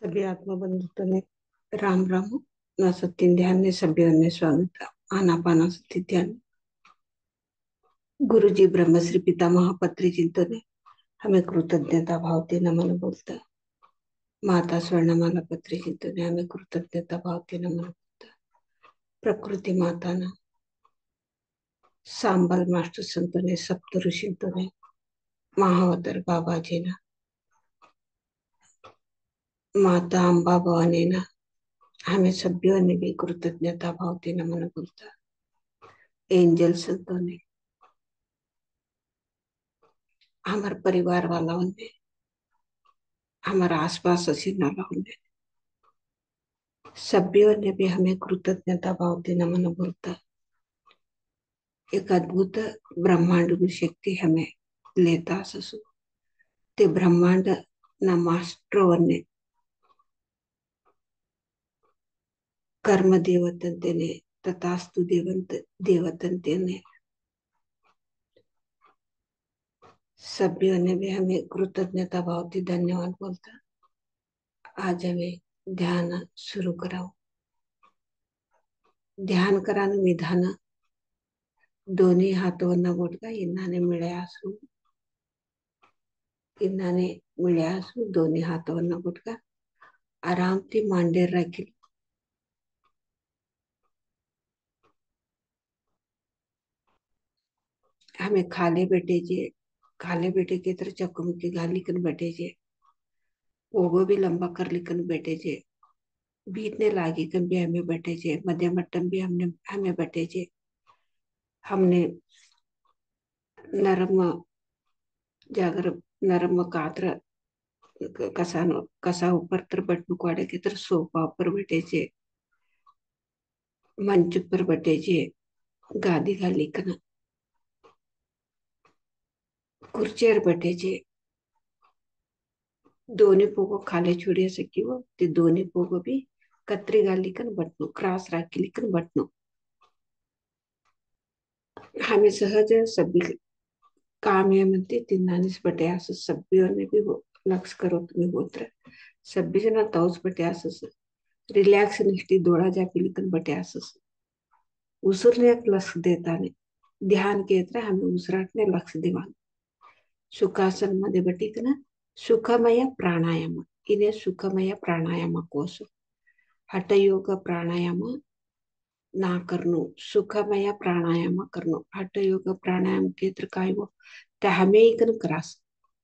सभी आत्मबंधुत्व ने राम राम न सत्य ध्यान ने सभी अन्य स्वागत आनापाना सत्य ध्यान। गुरु जी ब्रह्मश्री पितामह पत्री चिंतन ने हमें कृतज्ञता भावते नमन बोलता। माता स्वर्णमाला पत्री चिंतन ने हमें कृतज्ञता भावते नमन बोलता। प्रकृति माता ना सांबल मास्टर संत ने सप्त ऋषिंत ने महावतर बाबा जी ना माता अंबा भवानी ना हमें सभ्यों ने भी कृतज्ञता भावते नमन बोलता। एंजल संतों ने हमारे परिवार वालों ने हमारा आसपास नाला ने सभ्यों ने भी हमें कृतज्ञता भावते नमन बोलता। एक अद्भुत ब्रह्मांड शक्ती हमें लेता ससु ते ब्रह्मांड ना मास्टर कर्म देवतंतेने तथास्तु देवंत देवतंतेने सभ्यों ने भी हमें कृतज्ञता भावते धन्यवाद बोलता। आज हमें ध्यान सुरू कराओ। ध्यान करानं विधान दोन्ही हातवरनं बोटका इन्हाने मिळ्या असू दोन्ही हातवरनं बोटका आराम थी मांडेर राखी। हमें खाले बैठे के तरह चकमुकी गाली कन बैठे जे ओगो भी लंबा कर लिखन बैठे जे बीतने लागी कन भी हमें बैठे जे मध्य मट्टम भी हमने हमें बैठे जे हमने नरम जागर नरम कातर कसा ऊपर तर बटन क्वाड़े के तरह सोफा पर बैठे जे मंच पर बैठे जे गादी गाली कन खुर्चीवर बैठे जे दोन्ही पोगो खाले छोड़ी सकी वो ते दोन्ही पोगो भी कतरी गाली कन बटनो क्रास राखी लिखन बटनो हमें सहज सभी काम ये म्हणते तिन्नानीच बटे असं सभ्योने भी हो लक्ष करो तुम्ही होत्र सभ्य जना तौच बटे असं रिलॅक्स निष्ठी दोड़ा जाके लिखन बटे असं उसरने एक लक्ष देता ने ध्यान के तरह हमें उसराटने लक्ष देवा सुखासन मध्ये बटीक ना सुखमय प्राणायाम इने सुखमय प्राणायाम कोश हठयोग प्राणायाम ना करनो सुखमय प्राणायाम करनो हठयोग प्राणायाम के तरह काय वो ते हमें इकन करास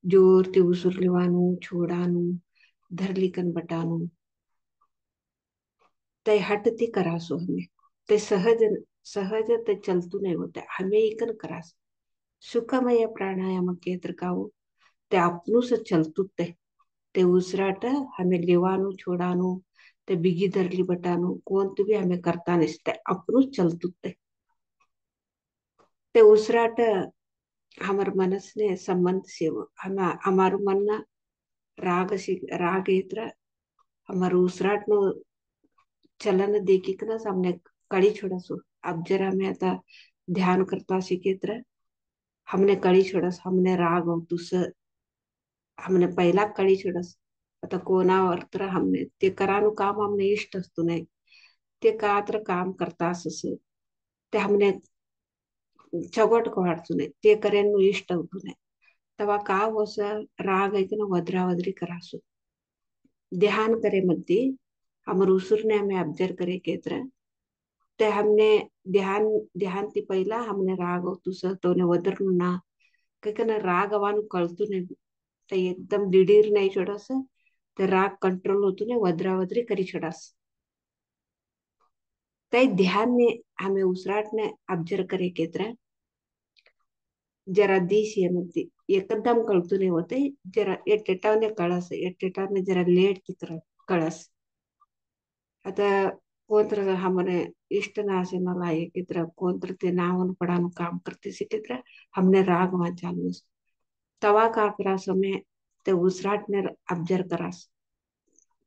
जोर ते उसुरलिवानु छोड़ानु धरलिकन बटानु ते हटती करासो हमें ते सहज सहज ते चलतू नहीं होता हमें इकन करास सुखमय प्राणायाम के तरह का वो ते अपनू से चलतू ते उसराट हमें लेवानु छोड़ानु ते बिगी धरली बटानु कोण भी हमें करता नहीं अपनू चलतू ते उसराट हमार मनस ने संबंध से हम हमारू मन ना राग इत्र हमार उसराट नो चलन देखी ना हमने कड़ी छोड़ा सो अब जरा मैं आता ध्यान करता सीखे तरह हमने कड़ी छोड़स हमने राग और तुस हमने पहिला कडी छोडस आता कोणावर तर हमने ते करानु काम हमने इष्ट असतो नाही ते का तर काम करता असस ते हमने चवट वाढतो नाही ते करेन इष्ट होतो नाही तेव्हा का होस राग ऐक ना वदरावदरी करासो ध्यान करे मध्ये हमर उसुरने हमें ऑब्जर्व करे के तरह ते हमने ध्यान ध्यान ती पहिला हमने राग तुस तोने वदरनु ना ना राग अवानु कळतू नाही ते एकदम दिडीर नाही छोडस ते राग कंट्रोल होतो ने वदरावदरी करी छोडास ते ध्यान ने हमें उसराट ने ऑब्जर्व करे के तरह जरा दिस ये मत एकदम कळतू नहीं होते जरा ये टेटावने कळस ये टेटावने जरा लेट की तरह कळस आता कोंत्र हमने इष्ट ना से न लाये की तरह कोंत्र ते नावन पढ़ानु काम करते सी की तरह हमने राग वहां चालू तवा का करा समय ते उसराट ने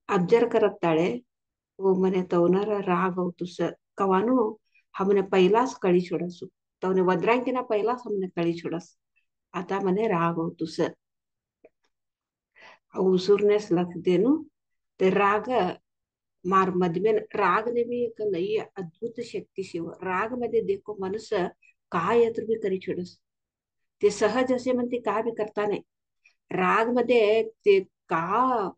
ऑब्जर्व करत ताळे वो मने तवनर राग होतुस कवानु हमने पहिलाच कळी छोडसु तवने वद्रांकिना पहिलाच हमने कळी छोडस आता मने राग होतुस उसुरनेस लक्ष देनु ते राग मार मधमे राग ने भी एक नई अद्भुत शक्ती शिव राग मध्ये देखो मनुष्य काय यत्र बी करी छोडस ते सहज असे म्हणते का बी करता नाही राग मध्ये ते का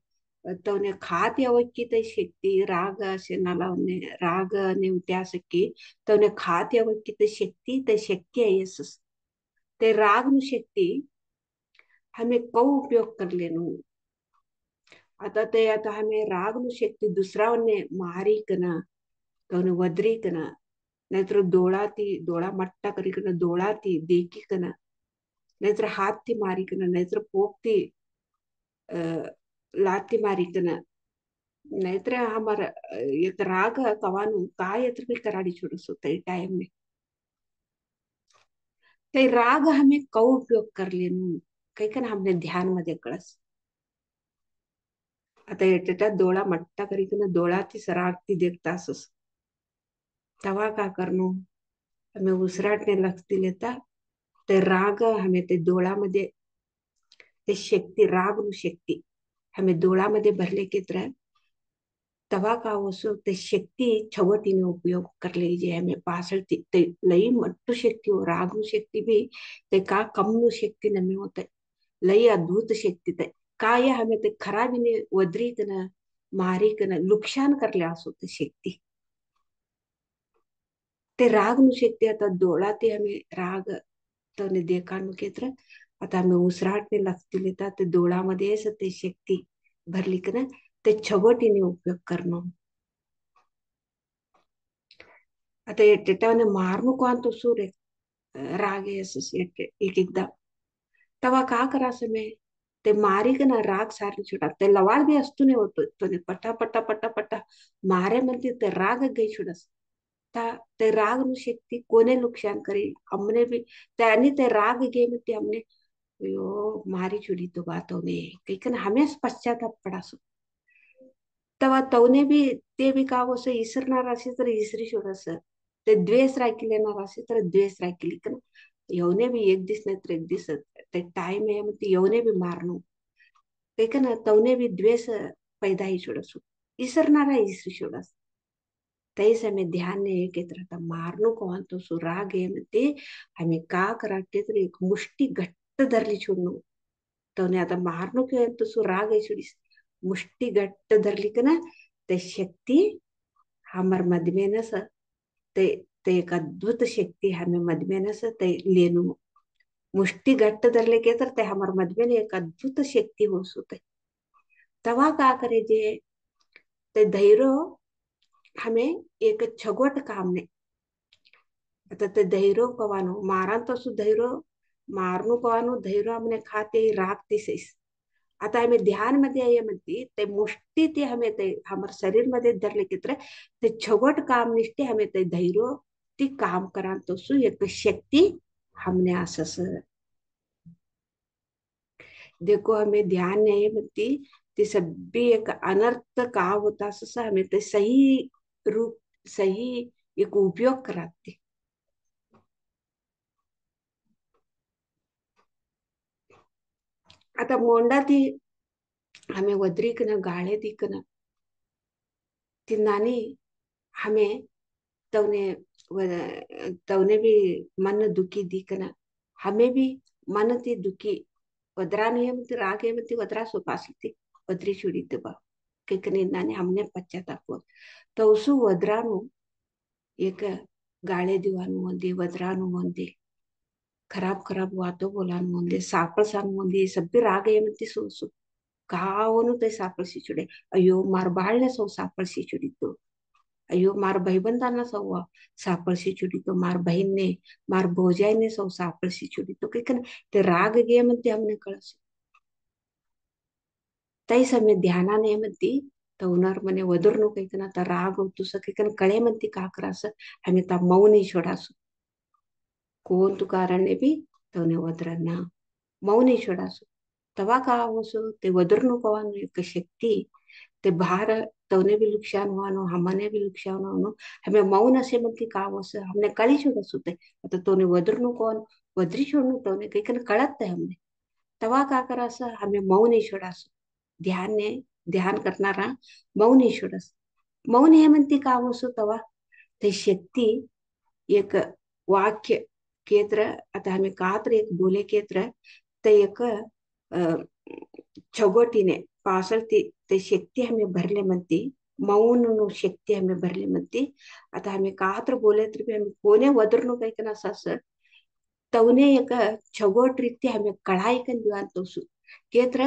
तवने खात यावं की ते शक्ती राग असे नालावणे राग नेवत्या सकी तवने खात यावं की ते शक्ती आहे यसस ते राग नु शक्ती हमें कौ उपयोग कर लेनु आता ते आता हमें राग नु शक्ती दुसरावने मारिकन कवन वद्रीकन नाहीतर डोळा मट्टा करीकन डोळाती देखीकन नाहीतर हाती मारिकन नाहीतर पोगती लाती मारिकन नाहीतर हमारा एक राग कवानु काय यत्र भी कराड़ी छोड़ सोते टाइम में ते राग हमें कौ उपयोग कर लेनु काही का हमने ध्यान मध्ये कळस आता येटेटा डोळा मट्टा करीकन डोळाती सरागती देखता असस तवा का करनो हमें उसराटने लगती लेता ते राग हमें ते डोळामध्ये ते शक्ती राग नु शक्ती हमें डोळामध्ये भरले की तरह तवा का वसु ते शक्ती छवटीने उपयोग कर लीजिए हमें पासळती ते लई मट्टू शक्ती हो राग नु शक्ती भी ते का कम नु शक्ती नमे होते लई अद्भुत शक्ती ते काय हमें ते खराबीने वद्रीकन मारीकन नुकसान करले असो ते शक्ती ते राग नु शक्ती आता डोळा ते हमें राग तने देखा नु केत्र आता हमें उसराटने लागती लेता ते डोळामध्ये ते शक्ती भरली का ना ते छवटीने उपयोग करणं आता एटेटाने मारनु कोण तो सूर्य राग येसस एक एकदा तवा का करा समय ते मारी का ना राग सारली छुटा ते लवाल भी असतो नाही होतो तो ने पटा पटा पटा पटा मारे म्हणते ते राग गई छुडस ता ते राग नु शक्ती कोने नुकसान करी हमने भी त्यानी ते राग गे म्हणते हमने अयो मारी छुड़ी तो बात होने कहीं कन हमें पश्चाताप पड़ा सो तेव्हा तवने बी ते बी का असं इसरणार असे तर इसरी शोधस ते द्वेष राखिलेणार असे तर द्वेष राखिली का येवने बी एक दिस नाही तर एक दिस ते टाइम आहे मग ते येवने बी मारणं ते का ना तवने बी द्वेष पैदा ही छोडसू इसरणारा इसरी शोधस तई समय ध्यान नहीं के तरह मारनो को तो सुराग है ते हमें का कराटे तर एक मुष्टी घट्ट धरली छोडनो तवने आता मारनो के तो सुराग है छोडीस मुष्टी घट्ट धरली का ना ते शक्ती हमर मधमेनस ते ते एक अद्भुत शक्ती हमें मधमेनस ते लेनु मुष्टी घट्ट धरले के तर ते हमर मधमेन एक अद्भुत शक्ती हो सुते तवा का करे जे ते धैर्य हमें एक छगोट काम ने आता ते धैर्य कवानो मारा तो सु धैर्य मारनु कवानो धैर्य हमने खाते राखती सेस आता हमें ध्यान मध्ये आहे म्हणती ते मुष्टी ते हमें ते हमर शरीर मध्ये धरले की तर ते छगोट काम निष्ठे हमें ते धैर्य ती काम करा तो सु एक शक्ती हमने असस देखो हमें ध्यान नहीं म्हणती ती सभी एक अनर्थ का होता सस हमें ते सही रूप सही एक उपयोग कराते आता मोंडा ती हमें वद्रीकन गाळे दिकन ती नानी हमें तवने तवने भी मन दुखी दिकन हमें भी मन ती दुखी वद्रान हेमती राग हेमती वद्रा सोपासती वद्री छुड़ी बा केकने नाने हमने पश्चाताप तो उसु वद्रानु एक गाळे दिवानु मंदी वद्रानु मंदी खराब खराब बातों बोलानु मंदी सापल सानु मंदी सभी राग हेमती सोसु ಕಾವನು ತೈ ಸಾಪಳಿಸಿ ಚುಡೆ ಅಯ್ಯೋ ಮಾರ್ ಬಾಳ್ನೆ ಸೌ ಸಾಪಳಿಸಿ ಚುಡಿತು ಅಯ್ಯೋ ಮಾರ್ भाईबंधांना सौ सापळशी चुडितो मार बहीणने मार भोजाईने सौ सापळशी चुडितो काही का ते राग गे म्हणते हमने कळस तई समय ध्यानाने म्हणती तवनार मने वदरनो काही का आता राग होतो काही का कळे म्हणती का करास आम्ही ता मौनी छोडासो कोण तू कारण बी तवने वदरना मौनी छोडासो तवा का आवसो ते वदरनु कवानो एक शक्ति ते बाहर तवने भी नुकसान हुआनो हमने भी नुकसान हुआनो हमें मौन असे म्हणती का आवस हमने कळी छोड़ सुते आता तोने वदरनु कौन वदरी छोड़नु तवने काही कन कळत है हमने तवा का करास हमें मौन ही छोड़ास ध्यान ने ध्यान करणारा मौन ईश्वरस. मौन हे म्हणते का असो तवा ते शक्ती एक वाक्य केत्र आता आम्ही का तर एक बोले केत्र ते एक चौगोटीने पासळती ते शक्ती आम्ही भरले म्हणते मौन शक्ती आम्ही भरले म्हणते. आता आम्ही का तर बोले तर आम्ही कोणे वदरणू काही असं असं तवने एक चौगोट ರೀತಿ ಆಮೇಲೆ ಕಳಾಯಿಕಂದಿವ ಅಂತವ್ಸು ಕೇತ್ರ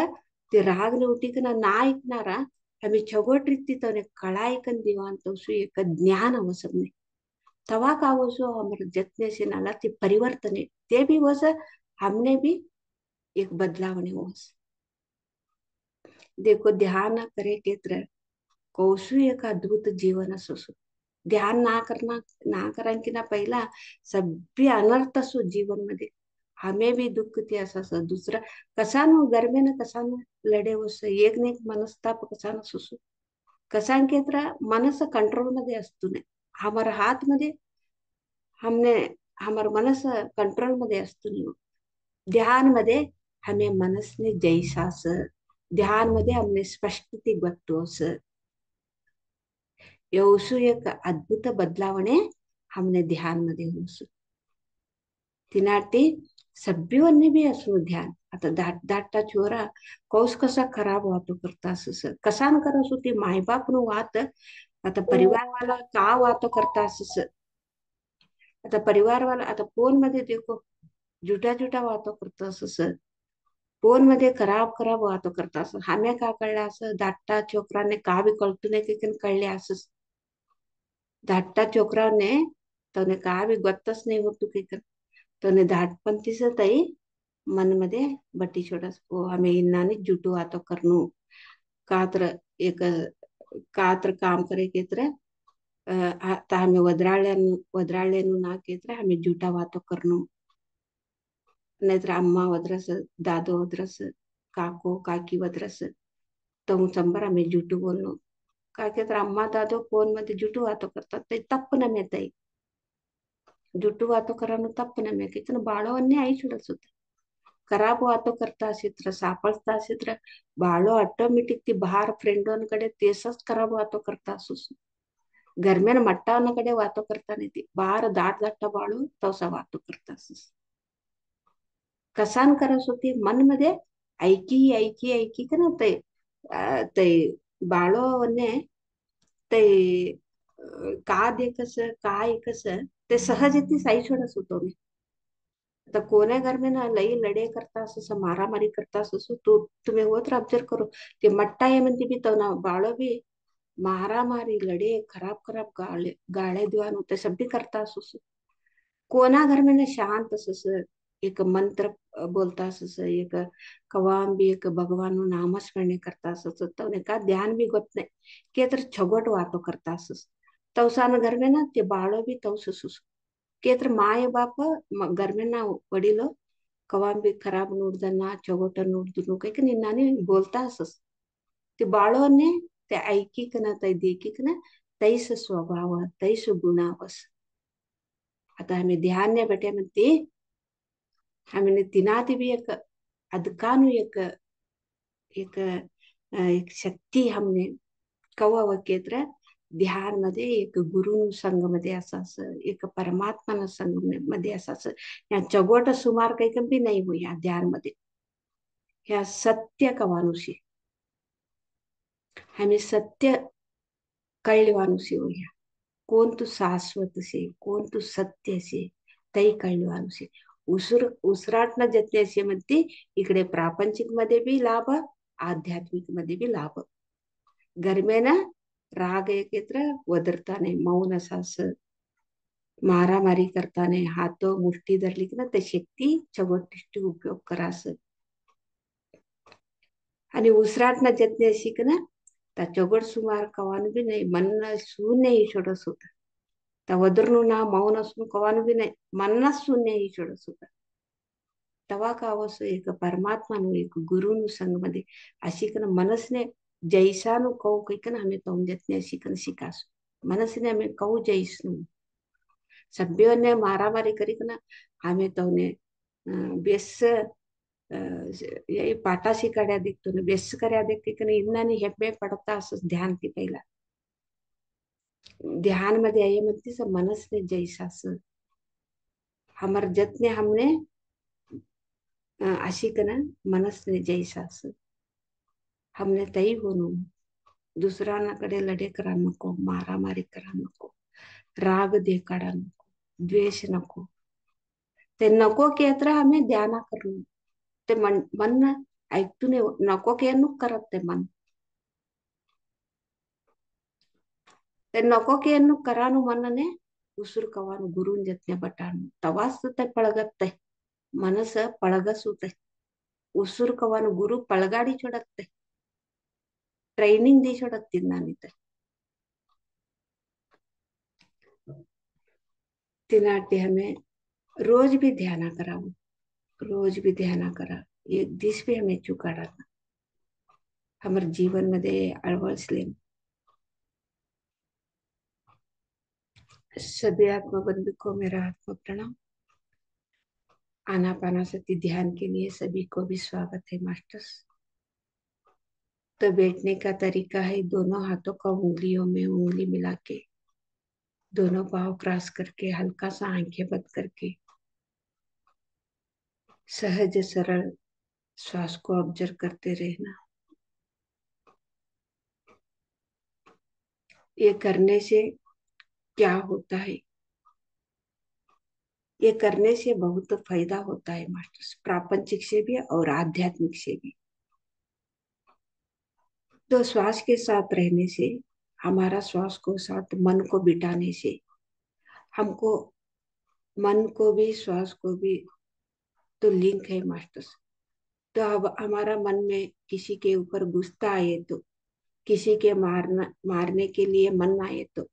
ते राग उठीकना ना ऐकणारा आम्ही छगोट रीती तवने कळायकंदिवा ಅಂತವ್ಸು एक ज्ञान अवसरने तवा का वसो हमारे जतने से नाला ते परिवर्तन है ते भी वस हमने भी एक बदलावने वस. देखो ध्यान करे केत्र कौसु एक अद्भुत जीवन असो. ध्यान ना करना ना करान की ना पहिला सगळी अनर्थ असो जीवन मध्ये हमें भी दुःख ते असं दुसरा कसा न गर्मेनं कसा न लढे वस एक न एक मनस्ताप कसा न सुसू कसा केत्र मनस कंट्रोल मध्ये असतो नाही हमारा हात मध्ये हमने हमारा मनस कंट्रोल मध्ये असतो नाही. ध्यान मध्ये हमें मनसने जैसा ध्यान मध्ये हमने स्पष्टते बघतो असं यवसु एक अद्भुत बदलावणे हमने ध्यान मध्ये होसु तिनाटी सभ्यवन्य भी असो ध्यान आता दाटा चोरा कौस कसा खराब वातो करता असं कसा न करसो ते मायबाप नु वात आता परिवार वाला का वातो करता असं आता परिवार वाला आता फोन मध्ये देखो जुटा जुटा वातो करता असं फोन मध्ये खराब खराब वातो करता असं हमें का कळलं असं दाटा चोकराने का बी कळतो नाही की कळले असं धाकटा छोकराने तने का बी गत्तच नाही होत की तने धाटपंथीच तई मन मध्ये बट्टी छोडस ओ हमें इन्नाने जुटू आतो करनु कात्र एक कात्र काम करे केत्र आता हमें वद्राळ्यानु ना केत्र हमें जुटा वातो करनु नाहीतर अम्मा वद्रस दादो वद्रस काको काकी वद्रस तो संबर हमें जुटू बोलनो काय तर अम्मा दादो फोन मध्ये जुटू वातो करतात ते तप्प न मेताई जुटू वातो करानो तप्प न मे कितन बाळवन्ने आई सुडत होत खराब वातो करता असित्र सापळता असित्र बाळो ऑटोमेटिक ती बाहेर फ्रेंडोंकडे तेसच खराब वातो करता असुस घरमेन मट्टावनकडे वातो करता नाही ती बाहेर दाट दाट बाळू तवसा वातो करता असुस कसान करस होती मन मध्ये ऐकी ऐकी ऐकी का ना ते बाळोवन्ने ते का देखस काय कस ते सहज ती साई छोडस होतो मी आता कोण्या घर में ना लई लड़े करता असं मारामारी करता असं तू तुम्ही होत ऑब्जर्व करो ते मट्टा ये म्हणते भी तो ना बाळो भी मारामारी लड़े खराब खराब गाळे दिवान ते सब भी करता असं कोणा घर में ना शांत असं एक मंत्र बोलता असं एक कवाम भी एक भगवान नामस्मरणे करता असं तो का ध्यान भी गोत नाही के तर छगोट वातो करता असं तवसान घर में ना ते बाळो भी तवस सुसु केत्र माय बाप घर में ना वडीलो कवाम भी खराब नोಡ್ದನ್ನ ಚೊಗೋಟ ನೋಡ್ದನು ಕೈಕ ನಿನ್ನಾನೆ बोलता असस ते बाळोने ते ऐकिकना तै देखिकना तैस स्वभाव तैस गुणावस आता हमें ध्यान ने बैठे म्हणते हमें तिनाती भी एक अदकानु एक शक्ती हमने कवा वकेत्र ध्यान मध्ये एक गुरु संघ मध्ये असं एक परमात्मा संघ मध्ये असं या चगोट सुमार काही कमी नाही हो या ध्यान मध्ये ह्या सत्य कवानुशी हमें सत्य कळवानुशी हो ह्या कोण तू शाश्वत से कोण तू सत्य से तई कळवानुशी उसराटना जत्याशी म्हणते इकडे प्रापंचिक मध्ये बी लाभ आध्यात्मिक मध्ये बी लाभ गरमेना राग एकत्र वदरताने मौन असं मारामारी करताने हातो मुष्टी धरली की ना ते शक्ती चगोटिष्टी उपयोग करा असं आणि उसराट न जतने शिक ना त्या चगोड सुमार कवानु बी नाही मन शून्य ही छोडस होता त्या वदरनु ना मौन असून कवानु बी नाही मन शून्य ही छोडस होता तवा का आवस एक परमात्मा नु एक गुरु नु संग मध्ये अशी कन मनसने जैसा नु कौ कैकन हमें तो जतने शिकन शिकास मनसने हमें कौ जैसनु सभ्योने मारामारी करी कन हमें तो ने बेस ಈ ಪಾಠ ಶಿಕಾಡ್ಯಾದಿತ್ತು ಬೆಸ್ ಕರ್ಯಾದಿಕ್ಕ इन्ना ಹೆಮ್ಮೆ पडता असं ध्यान ती पहिला ध्यान मध्ये आई म्हणते मनस ने जैसा हमार जतने हमने अशी कना मनस ने जैसा हमने तई होणू दुसऱ्याकडे लढे करा नको मारामारी करा नको राग देखाडा नको द्वेष नको ते नको केत्र आम्ही ध्याना करू ते मन ऐकतून नको केनु करत ते मन ते नको केनु करानु मनने उसूर कवानु गुरुन जतने बटानु तवास ते पळगत्ते मनस पळगसुते उसूर कवानु गुरु पळगाडी छोडते ट्रेनिंग दी छोडते नानिते तिनाटे हमें रोज भी ध्यान करावं रोज भी ध्यान करा एक दिस भी हमें चुकाड़ा हमारे जीवन मध्ये अळवळसले सभी आत्मा बंधु को मेरा आत्मा प्रणाम आनापानासती ध्यान के लिए सभी को भी स्वागत है मास्टर्स तो बैठने का तरीका है दोनों हाथों का उंगलियों में उंगली मिला के दोनों पाँव क्रॉस करके हल्का सा आंखें बंद करके सहज सरल श्वास को ऑब्जर्व करते रहना ये करने से क्या होता है ये करने से बहुत फायदा होता है मास्टर्स प्रापंचिक से भी और आध्यात्मिक से भी तो श्वास के साथ रहने से हमारा श्वास को साथ मन को बिठाने से हमको मन को भी श्वास को भी तो लिंक है मास्टर्स तो अब हमारा मन में किसी के ऊपर गुस्सा आए तो किसी के मारने के लिए मन आए तो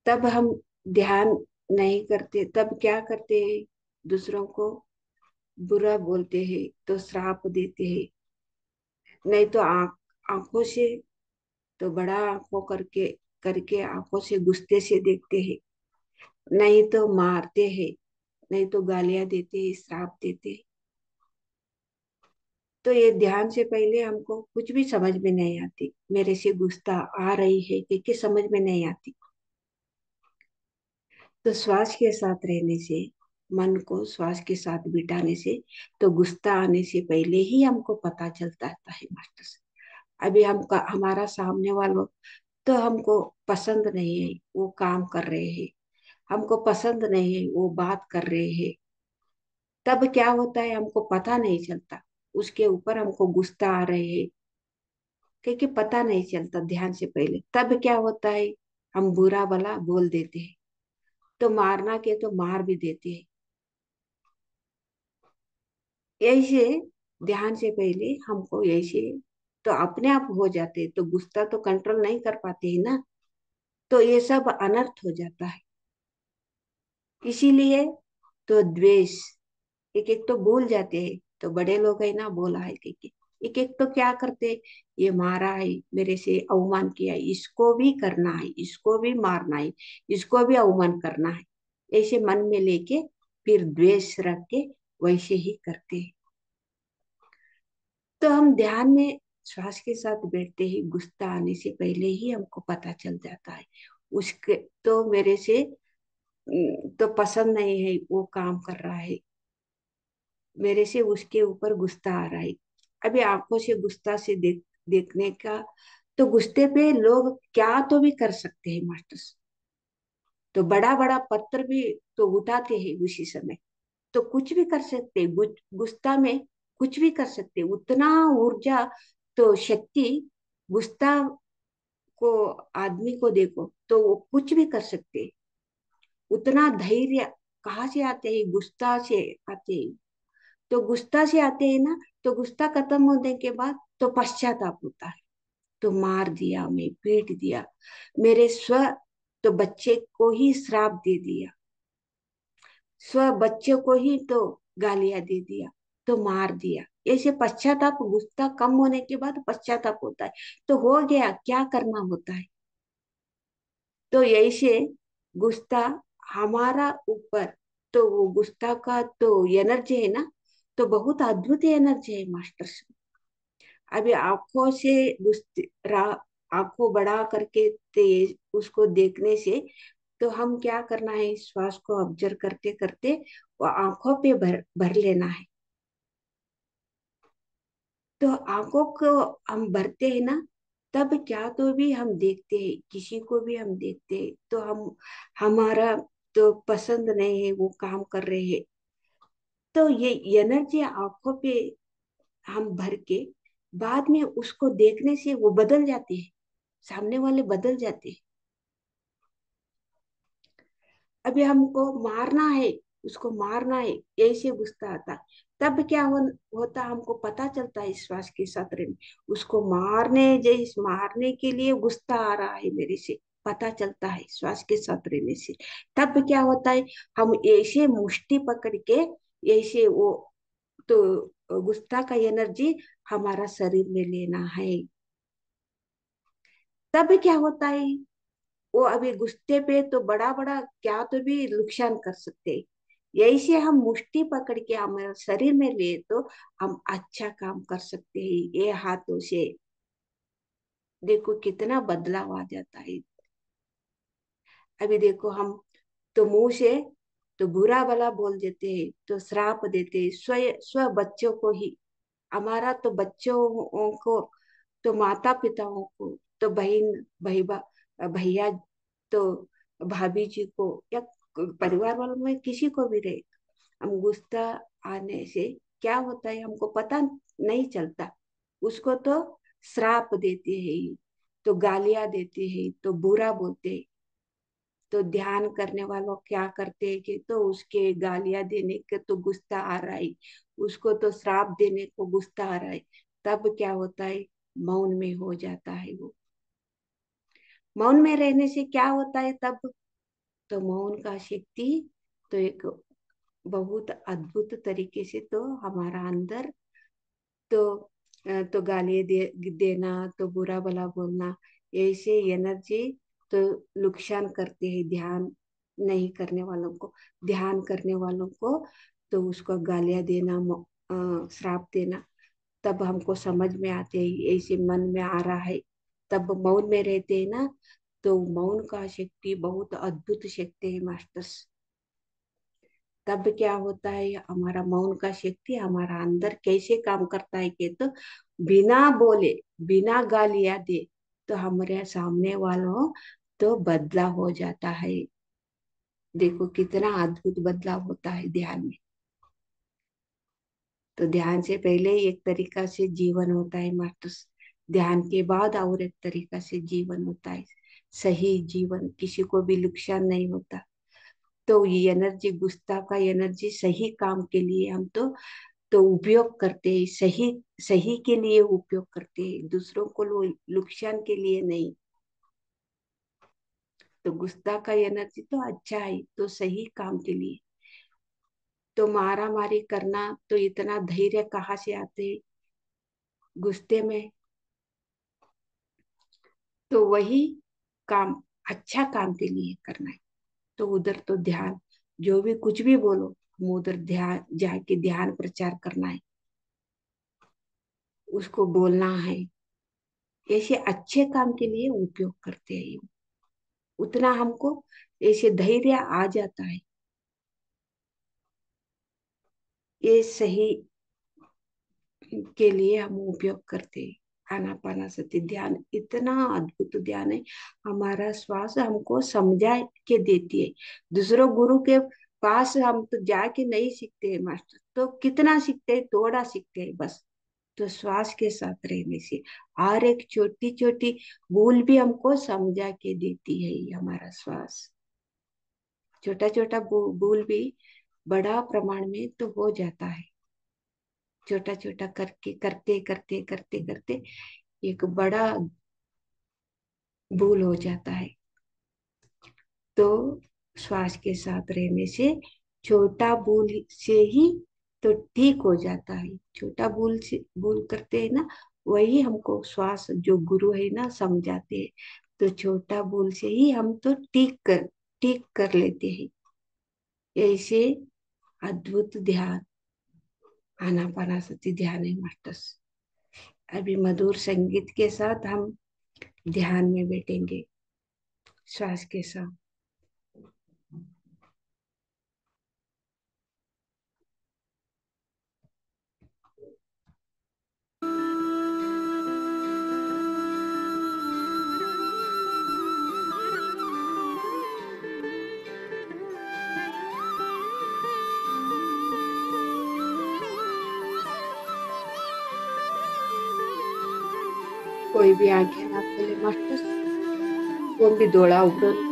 तब हम ध्यान नहीं करते तब क्या करते हैं दूसरों को बुरा बोलते हैं तो श्राप देते हैं नहीं तो आंखों से तो बड़ा आंखों करके करके आंखों से गुस्से से देखते हैं नहीं तो मारते हैं नहीं तो गालियां देते हैं श्राप देते हैं तो ये ध्यान से पहले हमको कुछ भी समझ में नहीं आती मेरे से गुस्सा आ रही है कि समझ में नहीं आती तो श्वास के साथ रहने से मन को श्वास के साथ बिठाने से तो गुस्सा आने से पहले ही हमको पता चलता है मास्टर अभी हमारा सामने वालों तो हमको पसंद नहीं है वो काम कर रहे हैं हमको पसंद नहीं है वो बात कर रहे हैं तब क्या होता है हमको पता नहीं चलता उसके ऊपर हमको गुस्सा आ रहे हैं क्योंकि पता नहीं चलता ध्यान से पहले तब क्या होता है हम बुरा भला बोल देते हैं तो मारना के तो मार भी देते हैं ऐसे ध्यान से पहले हमको ऐसे तो अपने आप हो जाते तो गुस्सा तो कंट्रोल नहीं कर पाते हैं ना तो ये सब अनर्थ हो जाता है इसीलिए तो द्वेष एक एक तो भूल जाते हैं तो बड़े लोग है ना बोला है कि एक एक तो क्या करते ये मारा है मेरे से अवमान किया इसको भी करना है इसको भी मारना है इसको भी अवमान करना है ऐसे मन में लेके फिर द्वेष रख के वैसे ही करते हैं तो हम ध्यान में श्वास के साथ बैठते ही गुस्सा आने से पहले ही हमको पता चल जाता है उसके तो मेरे से तो पसंद नहीं है वो काम कर रहा है मेरे से उसके ऊपर गुस्सा आ रहा है अभी आंखों से गुस्सा से देखने का तो गुस्से पे लोग क्या तो भी कर सकते हैं मास्टर्स तो बड़ा बड़ा पत्थर भी तो उठाते हैं उसी समय तो कुछ भी कर सकते हैं गुस्सा में कुछ भी कर सकते हैं उतना ऊर्जा तो शक्ति गुस्सा को आदमी को देखो तो वो कुछ भी कर सकते हैं उतना धैर्य कहाँ से आते हैं गुस्सा से आते हैं तो गुस्सा से आते हैं ना तो गुस्सा खत्म होने के बाद तो पश्चाताप होता है तो मार दिया मैं पीट दिया मेरे स्व तो बच्चे को ही श्राप दे दिया स्व बच्चे को ही तो गालियां दे दिया तो मार दिया ऐसे पश्चाताप गुस्सा कम होने के बाद पश्चाताप होता है तो हो गया क्या करना होता है तो ऐसे गुस्सा हमारा ऊपर तो वो गुस्सा का तो एनर्जी है ना तो बहुत अद्भुत एनर्जी है मास्टर। अभी आंखों से आंखों बड़ा करके तेज उसको देखने से, तो हम क्या करना है, इस श्वास को ऑब्जर्व करते करते वो आंखों पे भर भर लेना है। तो आंखों को हम भरते हैं ना, तब क्या तो भी हम देखते हैं, किसी को भी हम देखते हैं, तो हम हमारा तो पसंद नहीं है वो काम कर रहे हैं, तो ये एनर्जी आंखों पे हम भर के बाद में उसको देखने से वो बदल जाते हैं, सामने वाले बदल जाते हैं। अभी हमको मारना है, उसको मारना है, ऐसे गुस्सा आता है। तब क्या होता, हमको पता चलता है श्वास के साथ रहने, उसको मारने जैसे मारने के लिए गुस्सा आ रहा है मेरे से, पता चलता है श्वास के साथ रहने से। तब क्या होता है, हम ऐसे मुट्ठी पकड़ के ऐसे वो, तो गुस्सा का एनर्जी हमारा शरीर में लेना है। तब क्या होता है, वो अभी गुस्से पे तो बड़ा बड़ा क्या तो भी नुकसान कर सकते हैं, यही से हम मुट्ठी पकड़ के हमारे शरीर में ले तो हम अच्छा काम कर सकते हैं ये हाथों से। देखो कितना बदलाव आ जाता है। अभी देखो हम तो मुंह से तो बुरा भला बोल देते हैं, तो श्राप देते हैं स्व स्व बच्चों को ही। हमारा तो बच्चों को, तो माता पिताओं को, तो बहन भैया, तो भाभी जी को, या परिवार वालों में किसी को भी रहे, हम गुस्सा आने से क्या होता है हमको पता नहीं चलता, उसको तो श्राप देते हैं, तो गालियां देते हैं, तो बुरा बोलते हैं। तो ध्यान करने वालों क्या करते हैं कि तो उसके गालियां देने के तो गुस्सा आ रहा है, उसको तो श्राप देने को गुस्सा आ रहा है, तब क्या होता है, मौन में हो जाता है वो। मौन में रहने से क्या होता है तब, तो मौन का शक्ति तो एक बहुत अद्भुत तरीके से तो हमारा अंदर तो तो गाली देना, तो बुरा भला बोलना, ऐसे एनर्जी तो नुकसान करते हैं ध्यान नहीं करने वालों को। ध्यान करने वालों को तो उसको गालियां देना, श्राप देना, तब हमको समझ में आते हैं ऐसे मन में आ रहा है, तब मौन में रहते हैं ना, तो मौन का शक्ति बहुत अद्भुत शक्ति है मास्टर्स। तब क्या होता है, हमारा मौन का शक्ति हमारा अंदर कैसे काम करता है कि तो बिना बोले, बिना गालियां दे, तो हमारे सामने वालों तो बदलाव हो जाता है। देखो कितना अद्भुत बदलाव होता है ध्यान में। तो ध्यान से पहले एक तरीका से जीवन होता है मास्टर्स, ध्यान के बाद और एक तरीका से जीवन होता है, सही जीवन, किसी को भी नुकसान नहीं होता। तो ये एनर्जी, गुस्सा का एनर्जी सही काम के लिए हम तो उपयोग करते हैं, सही सही के लिए उपयोग करते हैं, दूसरों को नुकसान के लिए नहीं। तो गुस्सा का एनर्जी तो अच्छा है, तो सही काम के लिए। तो मारा मारी करना, तो इतना धैर्य कहाँ से आते गुस्से में, तो वही काम अच्छा काम के लिए करना है। तो उधर तो ध्यान, जो भी कुछ भी बोलो, हम उधर ध्यान जाके ध्यान प्रचार करना है, उसको बोलना है, ऐसे अच्छे काम के लिए उपयोग करते हैं। उतना हमको ऐसे धैर्य आ जाता है, ये सही के लिए हम उपयोग करते हैं। आनापानासति ध्यान इतना अद्भुत ध्यान है, हमारा श्वास हमको समझा के देती है। दूसरों गुरु के पास हम तो जाके नहीं सीखते हैं मास्टर, तो कितना सीखते हैं, थोड़ा सीखते हैं बस। तो श्वास के साथ रहने से और एक छोटी छोटी भूल भी हमको समझा के देती है ये हमारा श्वास। छोटा छोटा भूल भी बड़ा प्रमाण में तो हो जाता है, छोटा छोटा करके करते करते करते करते एक बड़ा भूल हो जाता है। तो श्वास के साथ रहने से छोटा भूल से ही तो ठीक हो जाता है। छोटा भूल से भूल करते हैं ना, वही हमको श्वास जो गुरु है ना समझाते हैं, तो छोटा भूल से ही हम तो ठीक कर लेते हैं। ऐसे अद्भुत ध्यान आनापानासती ध्यान है मास्टर्स। अभी मधुर संगीत के साथ हम ध्यान में बैठेंगे, श्वास के साथ। कोई भी आंखें ना खोले मास्टर्स, कोई भी डोळा उघडू नका।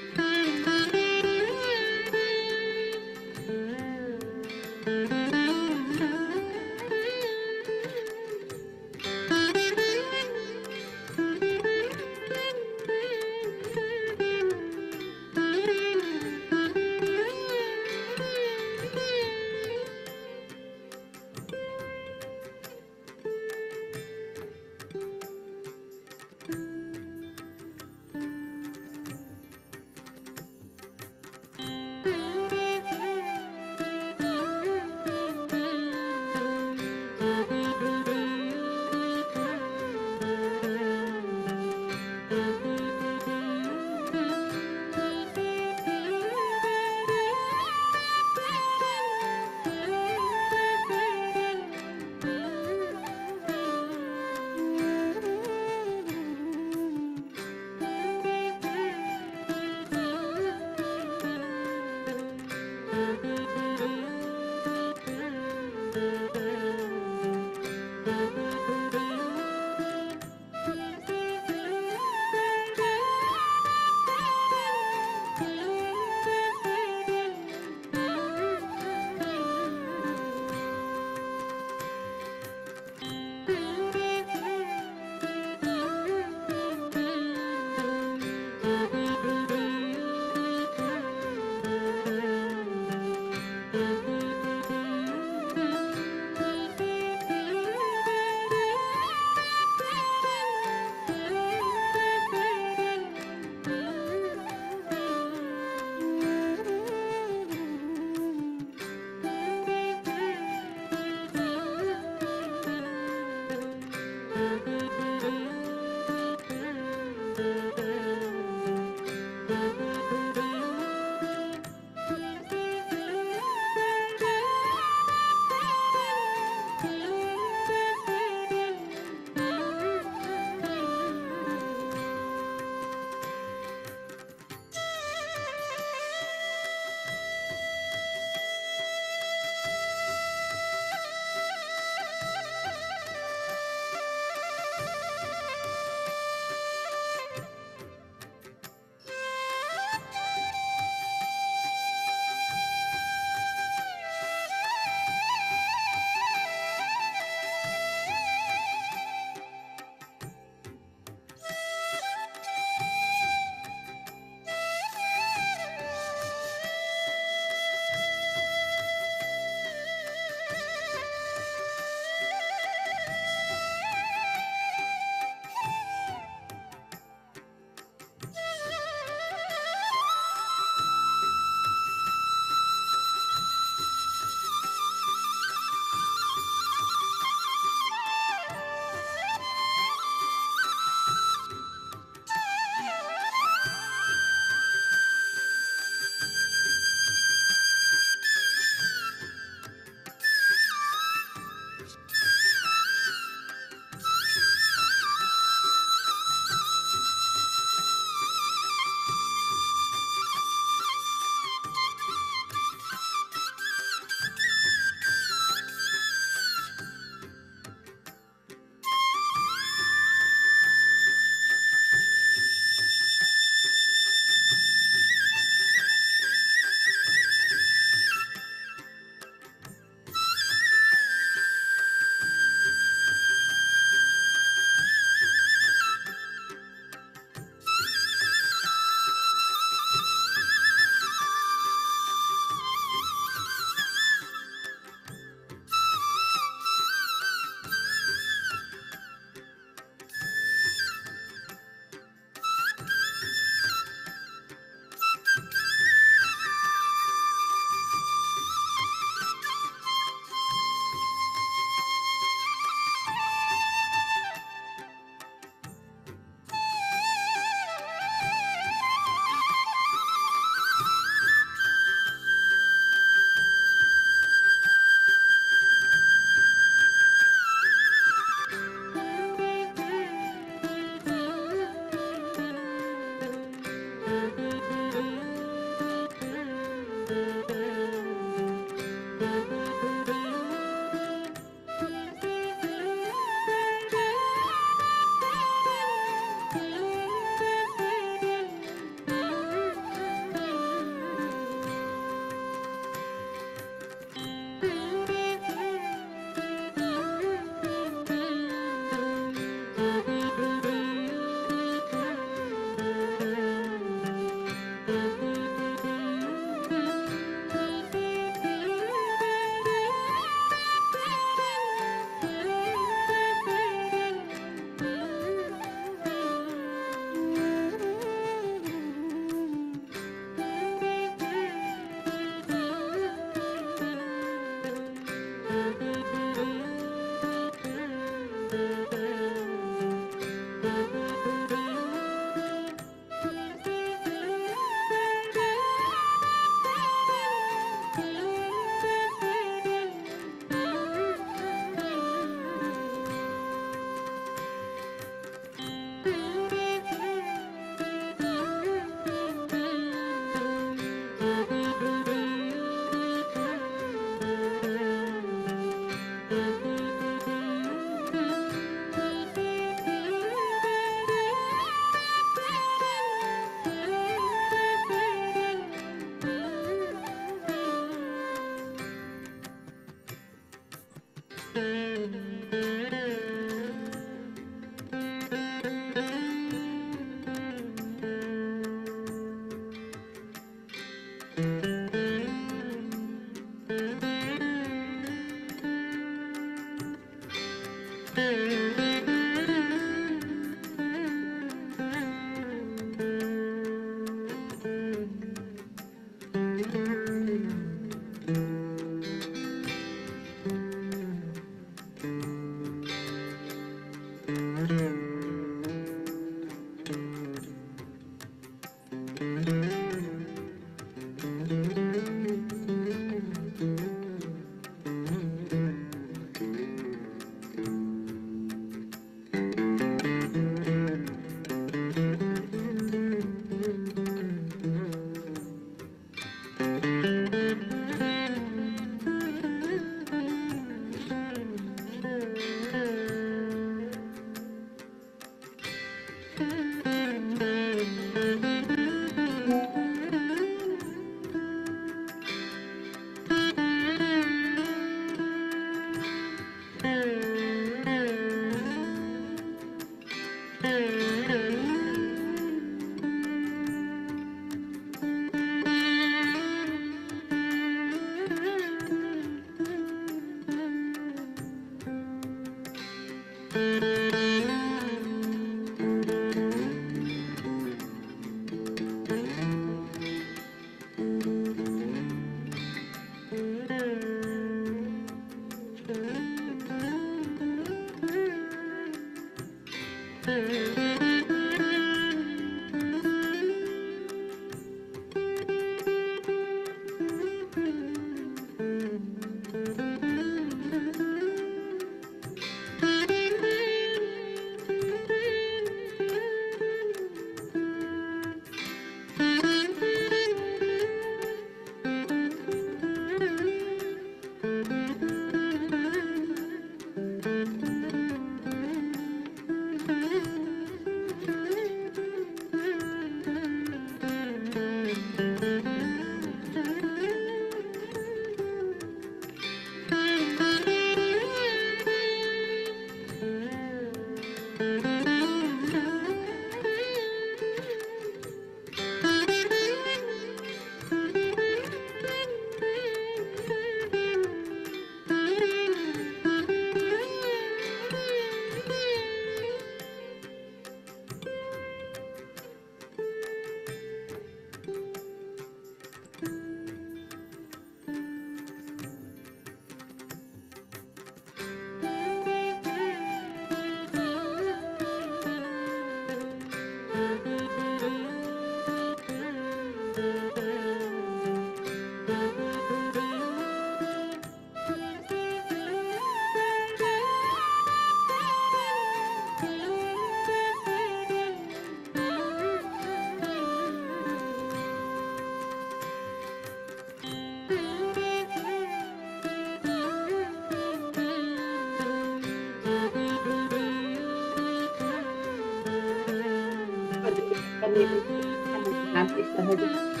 नाते सहज असतो.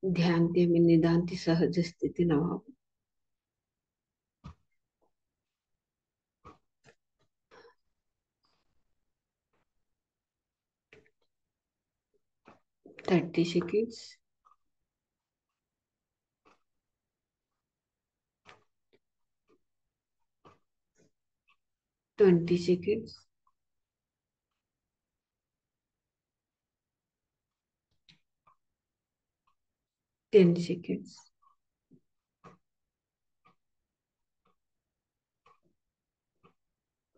ध्यानते में निदांती सहज स्थिति न हो। Thirty seconds. 20 seconds. 10 seconds.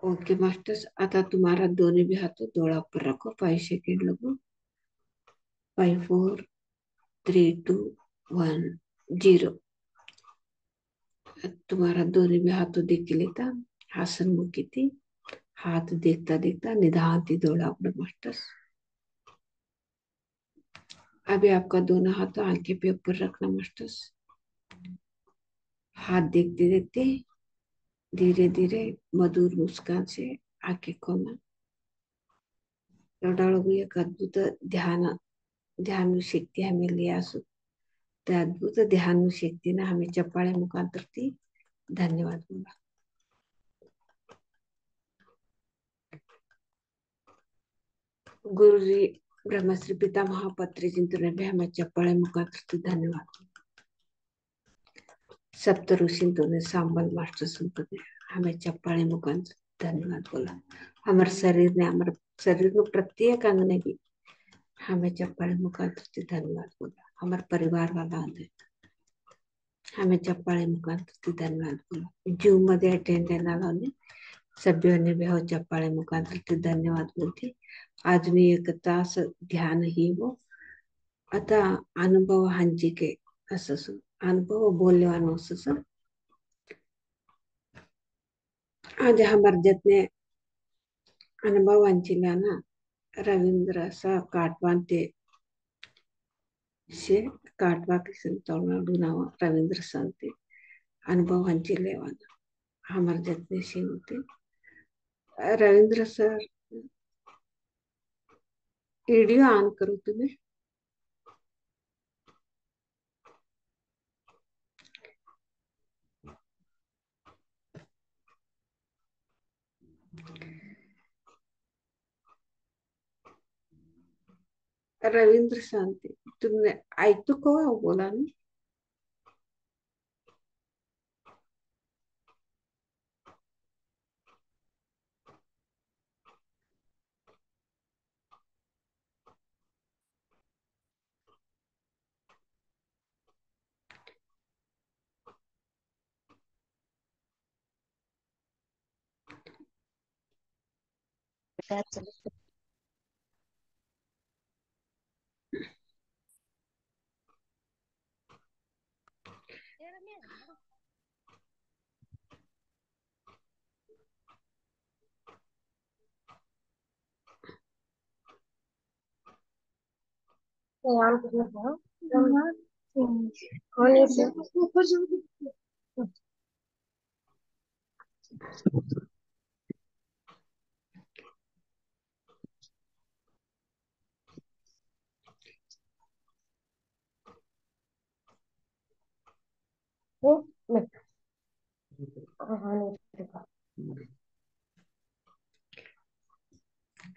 Okay masters, आता तुम्हारा दोनों भी हाथों डोळा ऊपर रखो। 5 सेकंड लगो। 5 4 3 2 1 0। तुम्हारा दोनों भी हाथों देख लेता आसन मुखी थी। हाथ देखता देखता निधानती डोळा ऊपर मास्टर्स। अभी आपका दोनों हाथ आंखें पे ऊपर रखना मास्टर्स। हाथ देखते देखते धीरे धीरे मधुर मुस्कान से आंखें खोलना। एवढा एक अद्भुत ध्यान शक्ती हमें लिया असो, त्या अद्भुत ध्यान शक्तीने हमें चप्पाळे मुखांतर ती धन्यवाद बोला। गुरुजी ब्रह्मश्री पिता महापत्री जिंतुने भी हमें चप्पाळे मुखांतर ती धन्यवाद। सप्त ऋषिंतुने सांबल मास्टर संत ने हमें चप्पाळे मुखांतर धन्यवाद बोला। हमारे शरीर में प्रत्येक अंग ने भी हमें चप्पाळे मुखांतर धन्यवाद बोला। हमारे परिवार वाला हमें चप्पाळे मुखांतर धन्यवाद बोला। जूम मध्ये अटेंड आला सभ्यों भी हो चप्पाळे मुखांतर धन्यवाद बोलते। अजून एक तास ध्यान ही हो। आता अनुभव हंचिके असं अनुभव बोलवानो असं आज हमारे जितने अनुभव हंचिला ना रविंद्र सा काटवांते से काटवा किसन तमिळनाडू नाव रविंद्र संते अनुभव हंचिलेवाना हमारे जितने से होते। रविंद्र सर वीडियो ऑन करो तुम्हें। रविंद्र शांति तुमने आई तो कहो बोला नहीं।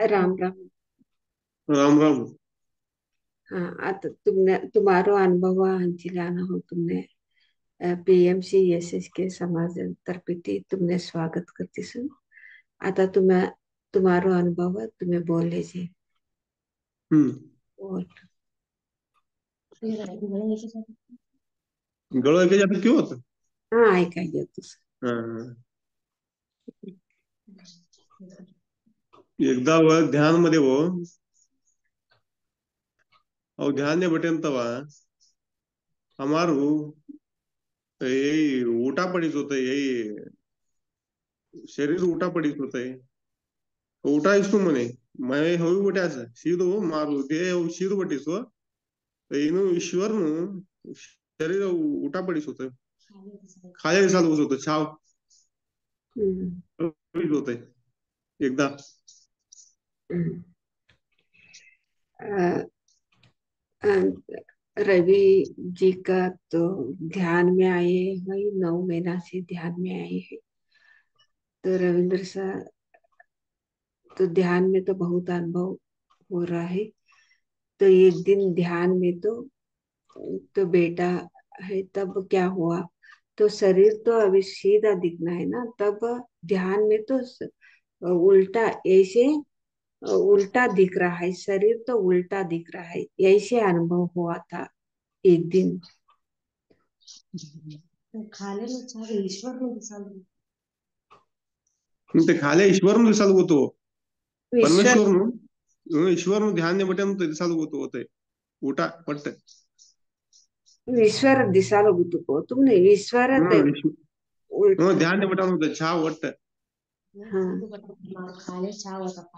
राम राम। राम राम। हाँ आता तुम्हारो अनुभव हंचिलाना हो तुमने पीएमसी एसएस के समाज तर्फे तुमने स्वागत करती सुन। आता तुम्हारो अनुभव तुम्हें बोल लीजिए। और गळं ऐकायचं आता क्यों होतं? हाँ ऐकायला तुझं। एकदा ध्यान मध्ये वो और ध्यान ने बटेन तवा हमारू यही उठा पड़ीच होते यही शरीर उठा पड़ीच होते उठा इसको मने मैं हो बटे असं सीधो मारू दे सीधो बटीस हो इनु ईश्वर नु शरीर उठा पड़ीच होते खाली चालू होतं छाव होते एकदा रवि जी का तो ध्यान में आए, वही 9 महीना से ध्यान में आए हैं। तो रविंद्र सर तो ध्यान में तो बहुत अनुभव हो रहा है। तो एक दिन ध्यान में तो बेटा है, तब क्या हुआ, तो शरीर तो अभी सीधा दिखना है ना, तब ध्यान में तो उल्टा ऐसे उल्टा दिख रहा है, शरीर तो उल्टा दिख रहा है, ऐसे अनुभव हुआ था एक दिन। ते खाले ईश्वर दिसाल होतो विश्वर परमेश्वर ईश्वर ध्यान बटन दिसाल होते ಊಟ ಪಟ್ಟೆ ईश्वर दिसालो गुतुको तुमने ईश्वर विश्व ध्यान बटन होते छा ಒಟ್ಟೆ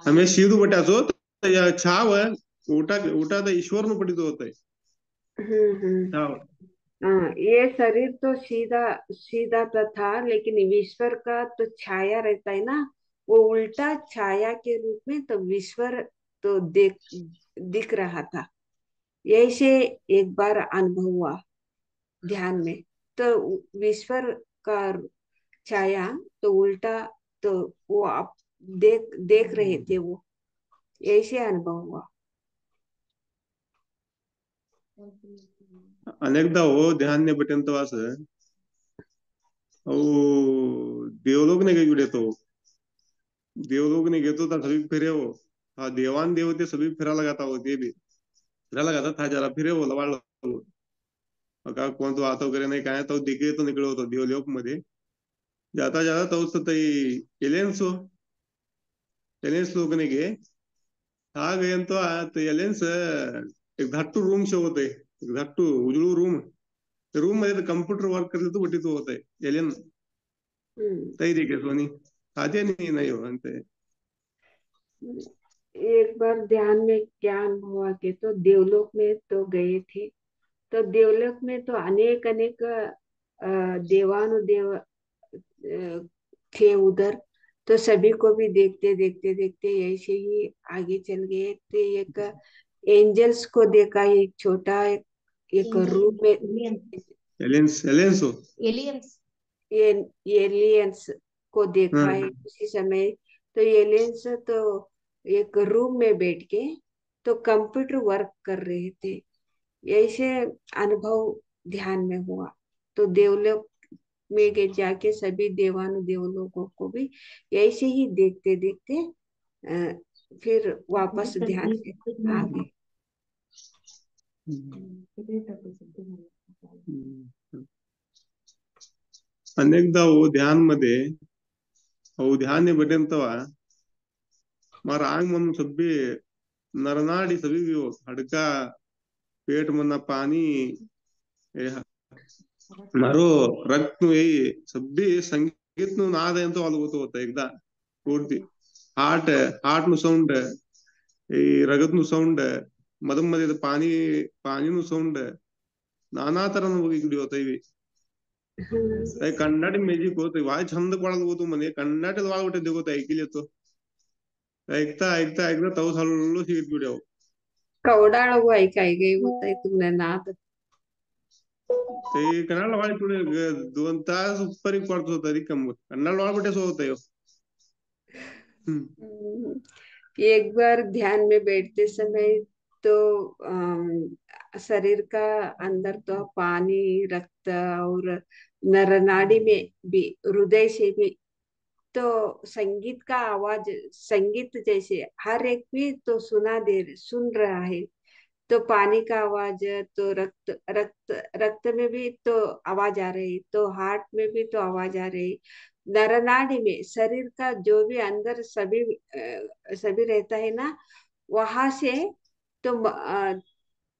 हमें सीधु बटासो छाव ಊಟ ईश्वर पडितो होते छाव हाँ, ये शरीर तो सीधा सीधा तो था, लेकिन ईश्वर का तो छाया रहता है ना, वो उल्टा छाया के रूप में तो ईश्वर तो दिख रहा था। यही से एक बार अनुभव हुआ ध्यान में, तो ईश्वर का छाया तो उल्टा, तो वो आप देख देख रहे थे वो, यही से अनुभव हुआ। अनेकदा हो ध्यान बटन तो असं देवलोक ने काही तो देवलोक ने घेतो था सभी फिरे हो हाँ देवान देव ते सभी फिरा लगाता हो ते भी फिरा लगाता था जरा फिरे हो लवाळ का कोण तो आता वगैरे नाही काय तो दिखे तो निकलो होतो देवलोक मध्ये जाता जाता तो तई एलियंस हो एलियंस लोक ने गे हा गयन तो एलियंस एक धाट्टू रूम शो होते एक धाट्टू उजळू रूम रूम मध्ये कंप्यूटर वर्क करले तो बटी तो होते एलियन तई दिखे सोनी आते नहीं हो अंते एक बार ध्यान में क्या अनुभव हुआ कि तो देवलोक में तो गए थे, तो देवलोक में तो अनेक अनेक देवानुदेव थे उधर, तो सभी को भी देखते देखते देखते ऐसे ही आगे चल गए। तो एक एंजल्स को देखा, एक छोटा एक रूम में एलियंस एलियंस हो ये एलियंस को देखा है हाँ उसी समय। तो एलियंस तो एक रूम में बैठ के तो कंप्यूटर वर्क कर रहे थे, ऐसे अनुभव ध्यान में हुआ। तो देवलोक में जाके सभी देवानुदेव लोगों को भी ऐसे ही देखते देखते फिर वापस ध्यान से आ गए। अनेकदा हो ध्यान मध्ये हो ध्यान बटन तवा मारा आंग मन सभी नरनाड़ी सभी भी हो हड़का पेट मना पानी मारो रक्त नु यही सभी संगीत नु नाद ಎಂತ होता एकदा पूर्ति हार्ट हार्ट नु साउंड ಈ रगत नु साउंड मदम मध्ये पानी पानी नु साउंड नाना तरह नु इकड़ी होता है कन्नाटी म्युझिक होत वाय छंद पडायला होतो म्हणे कन्नाटी वाळ उठे देखो ऐकले तो ऐकता ऐकता ऐकता तव हळूहळू सीट व्हिडिओ कौडाळ हुआ है काय गई होता है तुमने नाद। ते कन्नाड वाळ पुढे 2 तास ऊपर ही पडतो होता रिकम कन्नाड वाळ कुठे सो होता एक बार ध्यान में बैठते समय तो शरीर का अंदर तो पानी रक्त और नरनाड़ी में भी हृदय से भी तो संगीत का आवाज, संगीत जैसे हर एक भी तो सुन रहा है। तो पानी का आवाज, तो रक्त रक्त रक्त में भी तो आवाज आ रही, तो हार्ट में भी तो आवाज आ रही, नरनाड़ी में शरीर का जो भी अंदर सभी रहता है ना, वहां से तो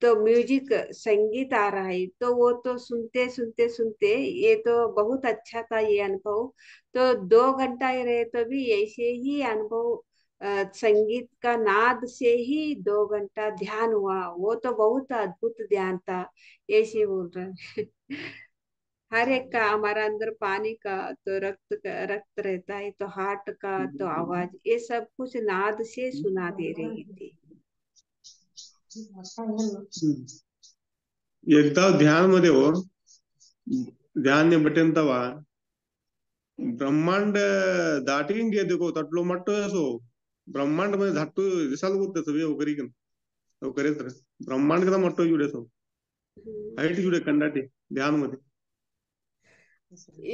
तो म्यूजिक संगीत आ रहा है, तो वो तो सुनते सुनते सुनते ये तो बहुत अच्छा था ये अनुभव। तो 2 घंटा ही रहे तो भी ऐसे ही अनुभव, संगीत का नाद से ही 2 घंटा ध्यान हुआ, वो तो बहुत अद्भुत ध्यान था। ऐसे बोल रहे हैं। हर एक का हमारा अंदर पानी का तो रक्त रहता है, तो हार्ट का तो आवाज, ये सब कुछ नाद से सुना दे रही थी। एकदा ध्यान मध्ये हो, ध्यान ने बटेन तवा ब्रह्मांड दाटीन गे देखो तटलो मट्टो सो ब्रह्मांड मध्ये धाटू दिसाल बोलते सभी वो करी वो करे तर ब्रह्मांड का मट्टो जुड़े सो हाइट जुड़े कंडाटे ध्यान मध्ये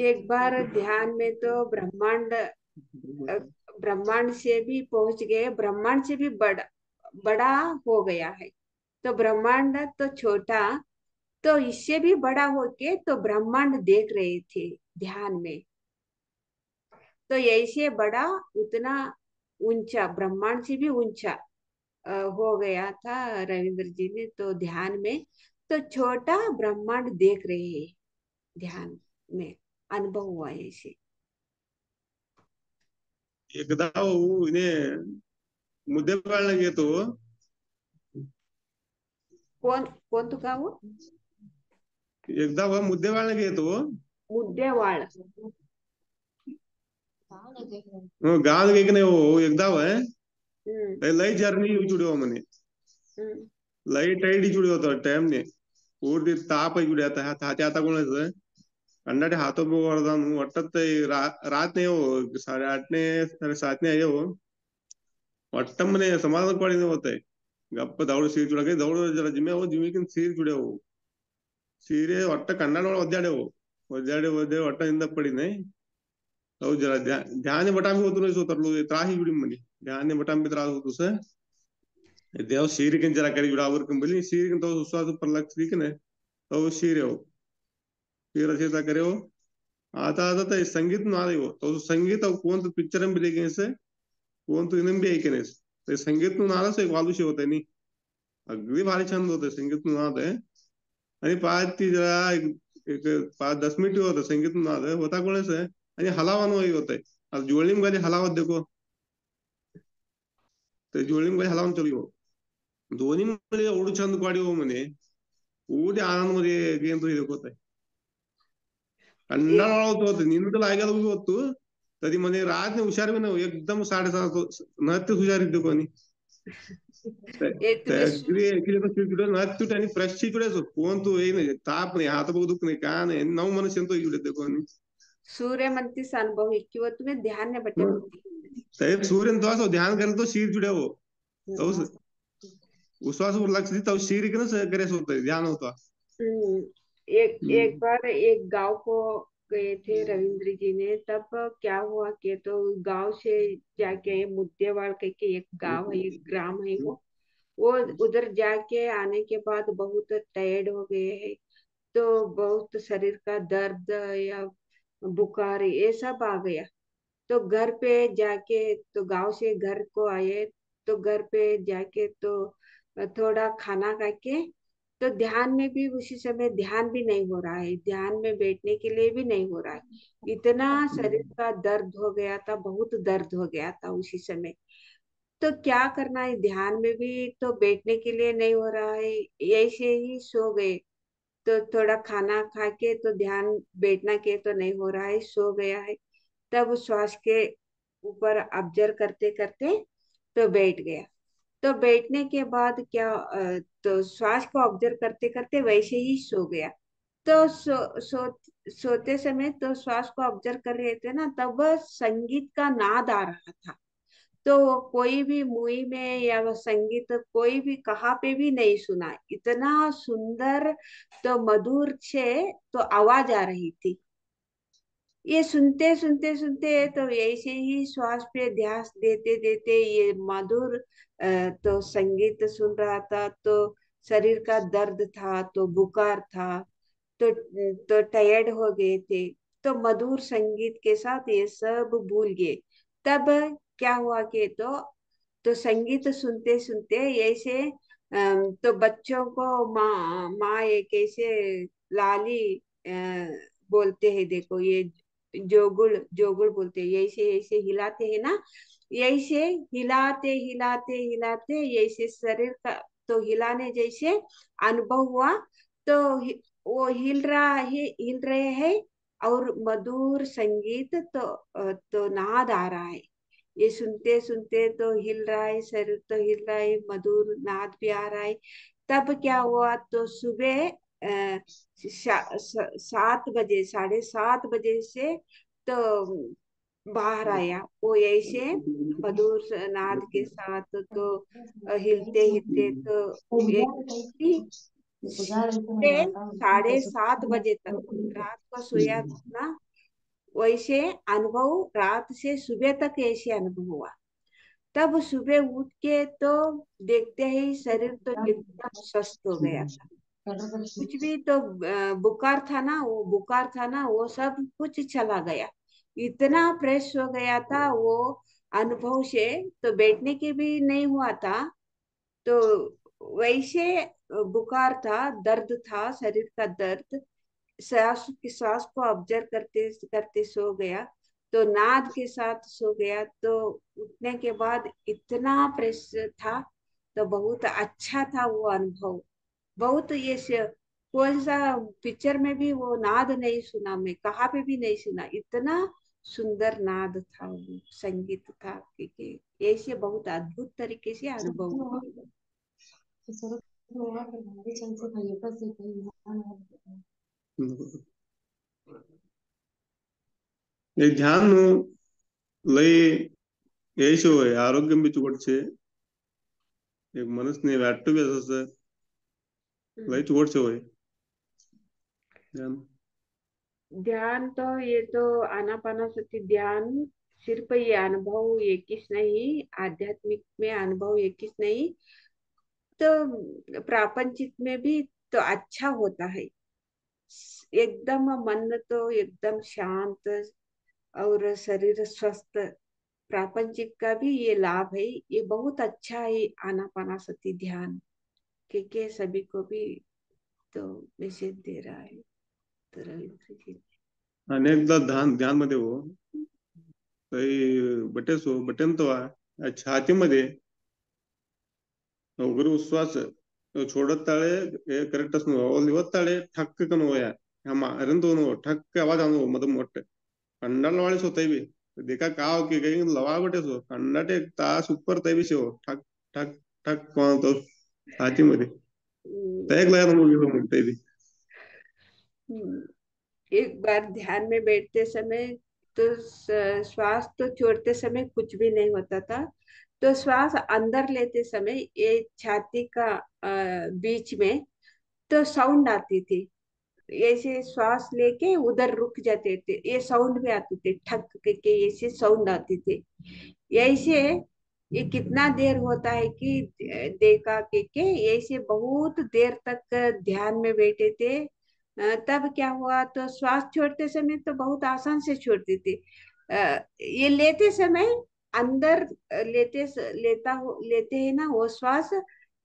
एक बार ध्यान में तो अ, ब्रह्मांड से भी पहुंच गए, ब्रह्मांड से भी बड़ा बड़ा हो गया है। तो ब्रह्मांड तो छोटा, तो इससे भी बड़ा होके तो ब्रह्मांड देख रहे थे ध्यान में। तो ऐसे बड़ा, उतना ऊंचा, ब्रह्मांड से भी ऊंचा हो गया था रविंद्र जी ने तो ध्यान में। तो छोटा ब्रह्मांड देख रहे हैं ध्यान में, अनुभव हुआ है ऐसे। एकदा वो इन्हें मुद्दे पाळने घेतो कौन कौन तो का वो एकदा वो मुद्दे पाळने घेतो मुद्देवाळ? गान के नहीं वो एकदा है हम्म लई जर्नी जुड़े हो मने हम्म लई टाइड जुड़े होतो टाइम ने पूर्ति ताप जुड़े आता है हाथे आता कोण है कंडाटे हाथों पे वरदान वट्टत रात ने हो 8:30 ने 7:30 ने आयो वट्टम ने समाधान पड़ी ने होते गप्प दौड़ सीर जुड़ा के दौड़ जरा जिम्मे वो जिम्मे किन सीर जुड़े हो सीरे वट्ट कन्नाड ಒದ್ದಾಡೆ ಒದ್ದೆ ಒಟ್ಟ ಇಂದ ಪಡಿನೆ ಅವು ಜರ ಧ್ಯಾನ ಬಟಾಮಿ ಹೋತು सो तरलो त्राही जुड़ी मनी ध्यान बटामी त्रास होतो से देव शीर के जरा करी जुड़ा और कंबली शीर के तो स्वाद पर लग ठीक ने तो शीर हो शीर से करे हो आता आता तो संगीत ना हो तो संगीत अब कौन तो पिक्चर में भी देखे से कौन तो इनम भी ऐकने तो संगीत नु नादा से एक वालुशी होते नहीं अगदी भारी छंद होते संगीत नु नाद है आणि 5 ती जरा एक 5-10 मिनिट होतं संगीत नाद होता कोणच आहे आणि हलावान वही होत आहे आता जुळणीम मध्ये हलावत देखो ते जुळणीम मध्ये हलावून चली हो दोन्ही मध्ये एवढं छंद काढी हो म्हणे ऊटे आनंद मध्ये गेम तो देखो आहे एक कंडाळा होतो निंद लागायला उभी होतो तरी म्हणे रात ने हुशार भी नाही एकदम 7:30 नहत्य हुशार देखो आणि ये तुम्हें नत्तुट फ्रेश जुड़े कौन तो ये ताप नहीं हाथ बग दुख नहीं का नहीं नौ मनुष्य तो जुड़े देखो सूर्य मंती से अनुभव है कि वो तुम्हें ध्यान में बटे बुद्धि। तब सूर्य तो असो ध्यान करे तो शीर जुड़े हो तो हम्म उस लक्ष्य तो शीर के ना करे सोते ध्यान होता एक एक बार एक गांव को गए थे रविंद्र जी ने, तब क्या हुआ कि तो गांव से जाके मुद्देवाड़ करके एक गांव है, एक ग्राम है वो उधर जाके आने के बाद बहुत टायर्ड हो गए हैं। तो बहुत शरीर का दर्द या बुखार ये सब आ गया। तो घर पे जाके, तो गांव से घर को आए, तो घर पे जाके तो थोड़ा खाना खा के, तो ध्यान में भी उसी समय ध्यान भी नहीं हो रहा है, ध्यान में बैठने के लिए भी नहीं हो रहा है। इतना शरीर का दर्द हो गया था, बहुत दर्द हो गया था उसी समय। तो क्या करना है, ध्यान में भी तो बैठने के लिए नहीं हो रहा है, ऐसे ही सो गए। तो थोड़ा खाना खा के तो ध्यान बैठना के तो नहीं हो रहा है, सो गया है। तब श्वास के ऊपर ऑब्जर्व करते करते तो बैठ गया। तो बैठने के बाद क्या तो श्वास को ऑब्जर्व करते करते वैसे ही सो गया। तो सोते समय तो श्वास को ऑब्जर्व कर रहे थे ना, तब संगीत का नाद आ रहा था। तो वो कोई भी मूवी में या वो संगीत कोई भी कहाँ पे भी नहीं सुना, इतना सुंदर तो मधुर से तो आवाज आ रही थी। ये सुनते सुनते सुनते तो ऐसे ही श्वास पे ध्यान देते देते ये मधुर तो संगीत सुन रहा था। तो शरीर का दर्द था, तो बुखार था, तो टायर्ड हो गए थे। तो मधुर संगीत के साथ ये सब भूल गए। तब क्या हुआ कि तो संगीत सुनते सुनते ऐसे तो बच्चों को माँ माँ एक ऐसे लाली बोलते हैं, देखो ये जोगुल जोगुल बोलते हैं, ऐसे ऐसे हिलाते हैं ना, ऐसे हिलाते हिलाते हिलाते ऐसे शरीर का तो हिलाने जैसे अनुभव हुआ। तो वो हिल रहे हैं, और मधुर संगीत तो नाद आ रहा है। ये सुनते सुनते तो हिल रहा है, शरीर तो हिल रहा है, मधुर नाद भी आ रहा है। तब क्या हुआ, तो सुबह 7 बजे 7:30 से तो बाहर आया। वो ऐसे मधुर नाद के साथ तो हिलते हिलते तो एक ही 7:30 बजे तक रात को सोया ना, वैसे अनुभव रात से सुबह तक ऐसे अनुभव हुआ। तब सुबह उठ के तो देखते ही शरीर तो एकदम स्वस्थ हो गया था। कुछ भी तो बुखार था ना, वो सब कुछ चला गया। इतना फ्रेश हो गया था वो अनुभव से, तो बैठने के भी नहीं हुआ था। तो वैसे बुखार था, दर्द था, शरीर का दर्द, सांस को ऑब्जर्व करते करते सो गया। तो नाद के साथ सो गया, तो उठने के बाद इतना फ्रेश था। तो बहुत अच्छा था वो अनुभव। बहुत कौन सा पिक्चर में भी वो नाद नहीं सुना, मैं कहाँ पे भी नहीं सुना। इतना सुंदर नाद था, वो संगीत था कि ऐसे बहुत अद्भुत तरीके से अनुभव हुआ। हे ध्यान लय यायचे होय आरोग्य बी चुकटचे एक मनसने वाटतं बी असं लय चुकटचे होय ध्यान। ध्यान तो ये तो आनापानासति ध्यान सिर्फ ये अनुभव एक ही नहीं, आध्यात्मिक में अनुभव एक ही नहीं, तो प्रापंचिक में भी तो अच्छा होता है। एकदम मन तो एकदम शांत और शरीर स्वस्थ। प्रापंचिक का भी ये लाभ है, ये बहुत अच्छा है आनापानासति ध्यान, क्योंकि सभी को भी तो मैसेज दे रहा है। तो रविंद्र जी अनेकदा ध्यान ध्यान मध्ये हो काही बटेस हो बटेन तो छातीमध्ये वगैरे उश्वास छोड़त ताळे हे करेक्ट असणं लिवत ताळे ठक्क कन होया हम अरंतो नो ठक्क आवाज आनो मदम मोठे कंडाल वाले सोते भी देखा काव की कहीं लवा बटे सो कंडाटे तास ऊपर तय भी से हो ठक ठक ठक कौन तो छातीमध्ये तय गया तो मुझे म्हणते भी एक बार ध्यान में बैठते समय तो श्वास तो छोड़ते समय कुछ भी नहीं होता था। तो श्वास अंदर लेते समय ये छाती का बीच में तो साउंड आती थी। ऐसे श्वास लेके उधर रुक जाते थे, ये साउंड भी आते थे, ठक के ऐसे साउंड आती थी। ऐसे ये कितना देर होता है कि देखा के ऐसे बहुत देर तक ध्यान में बैठे थे। तब क्या हुआ, तो श्वास छोड़ते समय तो बहुत आसान से छोड़ते थे। ये लेते समय अंदर लेते हैं ना वो श्वास,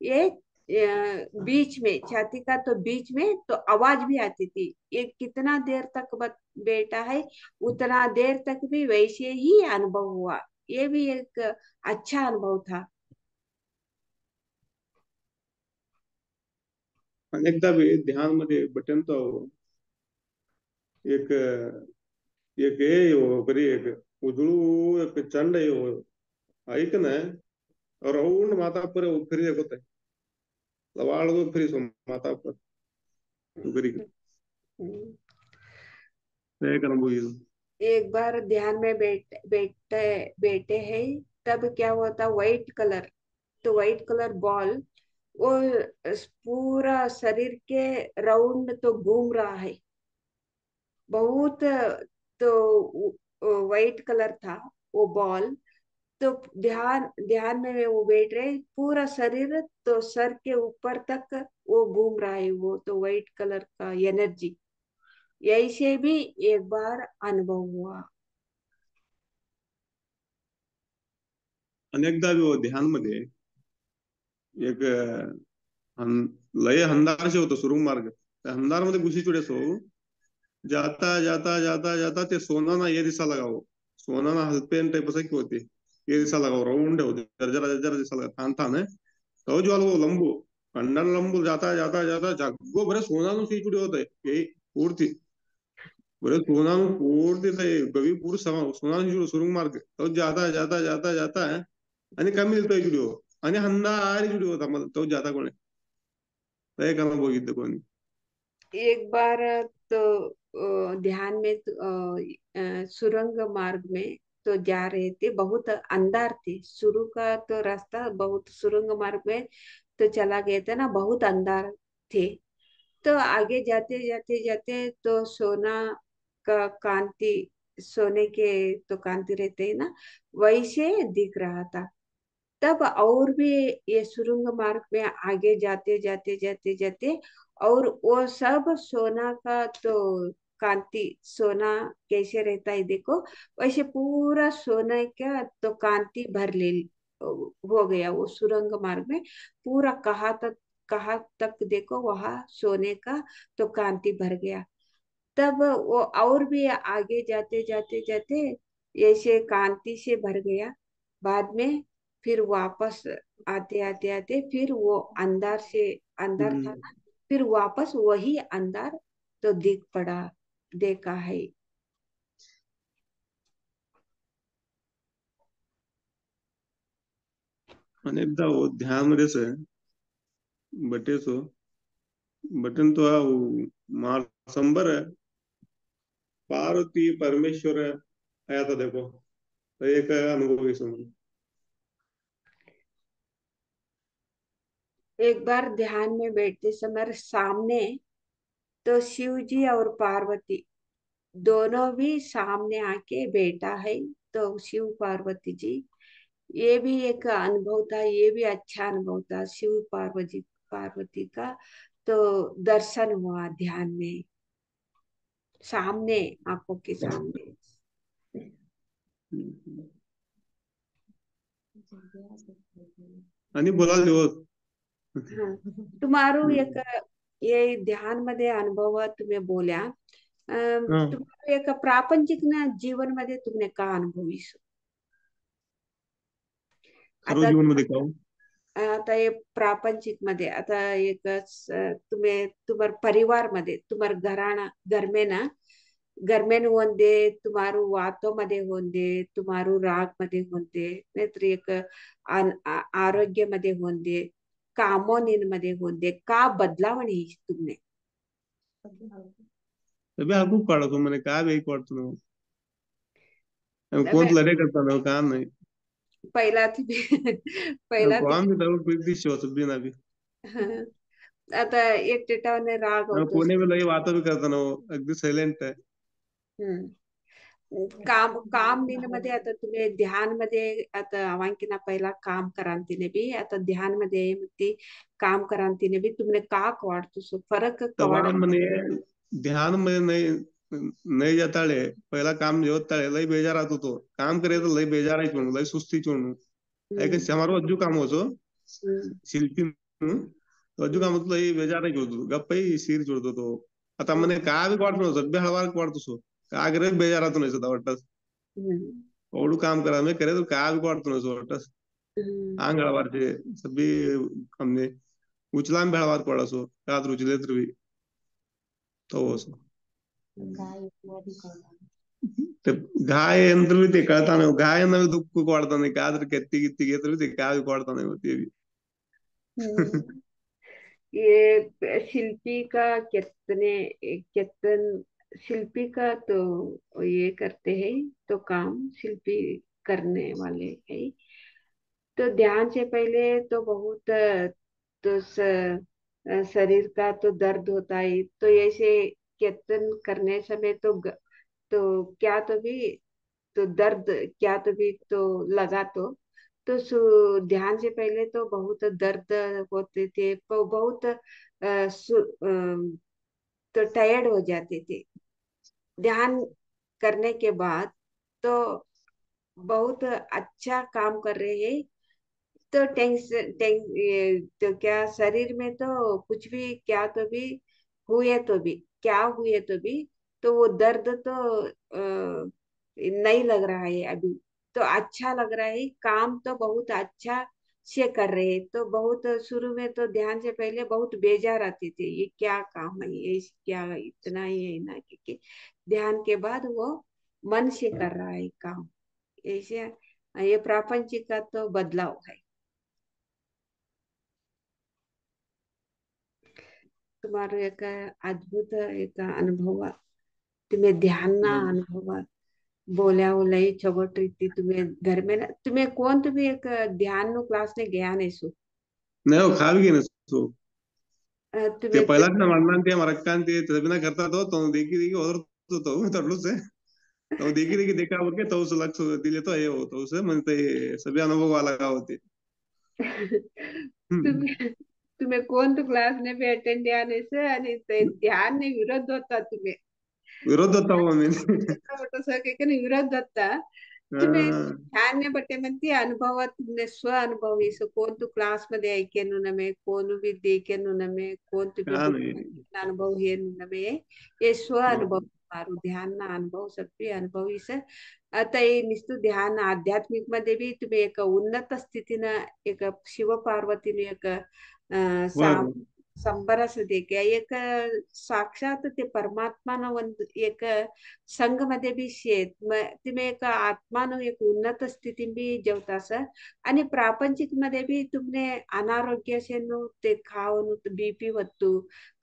ये बीच में छाती का तो बीच में तो आवाज भी आती थी। ये कितना देर तक बैठा है, उतना देर तक भी वैसे ही अनुभव हुआ। ये भी एक अच्छा अनुभव था। अनेकदा भी ध्यान मध्ये बटन तो एक एक हे हो करी एक उजळू एक चंड हे हो ऐक ना राउंड माथा पर फिर एक होता है लवाड़ को फिर सो माथा पर करी हम्म। एक अनुभव ये एक बार ध्यान में बैठे हैं, तब क्या हुआ था, व्हाइट कलर, तो व्हाइट कलर बॉल वो पूरा शरीर के राउंड तो घूम रहा है बहुत। तो व्हाइट कलर था वो बॉल। तो ध्यान ध्यान में वो बैठ रहे, पूरा शरीर तो सर के ऊपर तक वो घूम रहा है, वो तो व्हाइट कलर का एनर्जी। ऐसे भी एक बार अनुभव हुआ। अनेकदा भी वो ध्यान मध्ये एक लय हंदार से होतो सुरुंग मार्ग त्या हंदार मध्ये घुसी चुडे सो जाता जाता जाता जाता ते सोना ना ये दिसा लगाओ सोना ना हल्पेन टाइप असं की होते ये दिसा लगाओ राउंड होते जरा जरा जरा दिसा लगा थान थान है तो जो वो लंबू अंडर लंबू जाता जाता जाता जागो बरे सोना नु सी चुडे होते यही पूर्ति बरे सोना नु पूर्ति ते गवी पूर समा सोना नु सुरुंग मार्ग तो जाता जाता जाता जाता है आणि कमी मिळतोय जुडिओ आणि हंदा आरी जुडिओ होता मला तो जाता कोणी ते काम बघितलं कोणी एक बार तो ध्यान में सुरंग मार्ग में तो जा रहे थे, बहुत अंधार थे, शुरू का तो रास्ता बहुत सुरंग मार्ग में तो चला गए थे ना, बहुत अंधार थे। तो आगे जाते जाते जाते तो सोना का कांति, सोने के तो कांति रहते हैं ना, वैसे दिख रहा था। तब और भी ये सुरंग मार्ग में आगे जाते जाते जाते जाते, और वो सब सोना का तो कांति, सोना कैसे रहता है देखो, वैसे पूरा सोने का तो कांति भर ले हो गया वो सुरंग मार्ग में। पूरा कहाँ तक देखो वहां सोने का तो कांति भर गया। तब वो और भी आगे जाते जाते जाते ऐसे कांति से भर गया। बाद में फिर वापस आते आते आते फिर वो अंदर से, अंदर था हम्म। ना, फिर वापस वही अंदर तो दिख पड़ा, देखा है। अनेकदा वो ध्यान मध्येच बटेचो बटन तो मार संबर है, पार्वती परमेश्वर आया था देखो, तो एक अनुभव है सुन। एक बार ध्यान में बैठते समय सामने तो शिव जी और पार्वती दोनों भी सामने आके बैठा है। तो शिव पार्वती जी, ये भी एक अनुभव था, ये भी अच्छा अनुभव था। शिव पार्वती पार्वती का तो दर्शन हुआ ध्यान में, सामने, आंखों के सामने। आणि बोलायला दिवस हाँ, तुम्हारो एक ये ध्यान मध्ये अनुभव तुम्ही बोल्या, हा तुम्हाला एक प्रापंचिक ना जीवन मध्ये तुम्ही का अनुभवीस? खरं आता जीवन मध्ये का हो? आता हे प्रापंचिक मध्ये आता एक तुम्ही तुम्हार परिवार मध्ये, तुम्हार घराना घर में ना, घर में होंदे, तुम्हारू वातों मध्ये होंदे, तुम्हारू राग मध्ये होंदे, नाहीतर एक आरोग्य मध्ये होंदे, कामोनीन मध्ये होंदे, का बदलावणी तुमने? तभी आपको काढा तो मैंने कहा भी काढतो ना, तब कोण लढे करता ना काम नाही. पहिला तुम्ही पहिला काम तुम्ही भी था प्रीति शोच भी ना भी. आता एक टिटावने राग होतोच. कोणी भी लई वाता भी करता ना हो, अगदी सायलेंट आहे. हम्म. काम मध्ये आता तुम्ही ध्यान मध्ये आता अवांकिना पहिला काम करांतीने बी आता ध्यान मध्ये ती काम करांतीने बी तुमने का वाटतो सो फरक तवा कवाड? म्हणे ध्यान मध्ये नाही जाताळे पहिला काम जेवत ताळे लई बेजार आतो तो काम करे तो लई बेजार आई चोणू लई सुस्ती चोणू ऐके हम्म. हमारो अज्जू काम होसो हम्म. शिल्पी तो अज्जू काम तो लई बेजार आई जोड़तो गप्पा ही सिर जोड़तो तो आता मने का भी क्वार्टर सभ्य हलवार क्वार्टर सो का करे बेजार आतो नहीं सदा वट्टस हम्म. ओडू काम करा मैं करे तो का भी क्वार्टर नहीं सो वट्टस हम्म. आंग हलवार जे सभी हमने उचलाम भी हलवार पड़ा सो रात रुचले भी तो हो सो ते ಗಾಯ ಅಂದ್ರೆ ते कळताना ಗಾಯ ಅನ್ನೋದು ದುಃಖ ಕೊಡ್ತಾನೆ ಕಾದ್ರ ಕೆತ್ತಿ ಗಿತ್ತಿ ಗೆದ್ರು ते ಕಾವಿ ಕೊಡ್ತಾನೆ होती भी. हम्म. ये शिल्पी का कितने, कितन शिल्पी का तो ये करते हैं तो काम शिल्पी करने वाले है। तो ध्यान से पहले तो बहुत तो शरीर का तो दर्द होता है, तो ऐसे कीर्तन करने समय तो तो क्या तो भी तो दर्द, क्या तो भी तो लगा तो ध्यान से पहले तो बहुत दर्द होते थे, तो बहुत तो टायर्ड हो जाते थे। ध्यान करने के बाद तो बहुत अच्छा काम कर रहे हैं, तो तो क्या शरीर में तो कुछ भी क्या तो भी हुए तो भी, क्या हुए तो भी तो वो दर्द तो नहीं लग रहा है अभी, तो अच्छा लग रहा है, काम तो बहुत अच्छा से कर रहे हैं। तो बहुत शुरू में तो ध्यान से पहले बहुत बेजार आते थे, ये क्या काम है, ये क्या इतना ही है ना, क्योंकि ध्यान के बाद वो मन से कर रहा है काम ऐसे। ये प्रापंचिक का तो बदलाव है। तुम्हारो एक अद्भुत एक अनुभव तुम्हें ध्यान ना हम्म. अनुभव बोल्या उलई छोगोट रीति तुम्हें घर में ना तुम्हें कौन तुम्हें एक ध्यान नो क्लास ने गया नहीं सो नाही हो खा भी गए सो ते तुम्हें पहिला ना म्हणणार ते मरक्कान ते तबिना करता तो देखी देखी और तो तडलो से तो देखी देखी देखा बोल तो उस लक्ष्य दिले तो ये हो तो उसे म्हणते सभी अनुभव वाला का होते. हम्म. तुम्हें तुम्हें कौन तो क्लास ने भी अटेंड किया नहीं से आणि ते ध्यान ने विरोध होता तुम्हें विरोध होता हो मैंने. मोठं सर काही काही विरोध होता तुम्ही हाँ. ध्यान बटे म्हणते अनुभवात तुमने स्व अनुभवी सो कोण तू क्लास मध्ये ऐकेनु नमे कोण भी देखेनु नमे कोण तुम्ही हाँ बुक नहीं. अनुभव हे नमे ये स्व अनुभव हम्म. मारू ध्यान ना अनुभव सगळी अनुभवी से आता हे नुसतं ध्यान आध्यात्मिक मध्ये बी तुम्ही एक उन्नत स्थितीनं एक शिव पार्वतीने एक बरं. ಸಂಬರಸ देके एक साक्षात ते परमात्मा ಒಂದು एक संघ मध्ये बी शेत तुम्ही एक आत्मानो एक उन्नत स्थिती बी जेवतास आणि प्रापंचिक मध्ये बी तुमने अनारोग्य सेनु ते खावनु बीपी वत्तू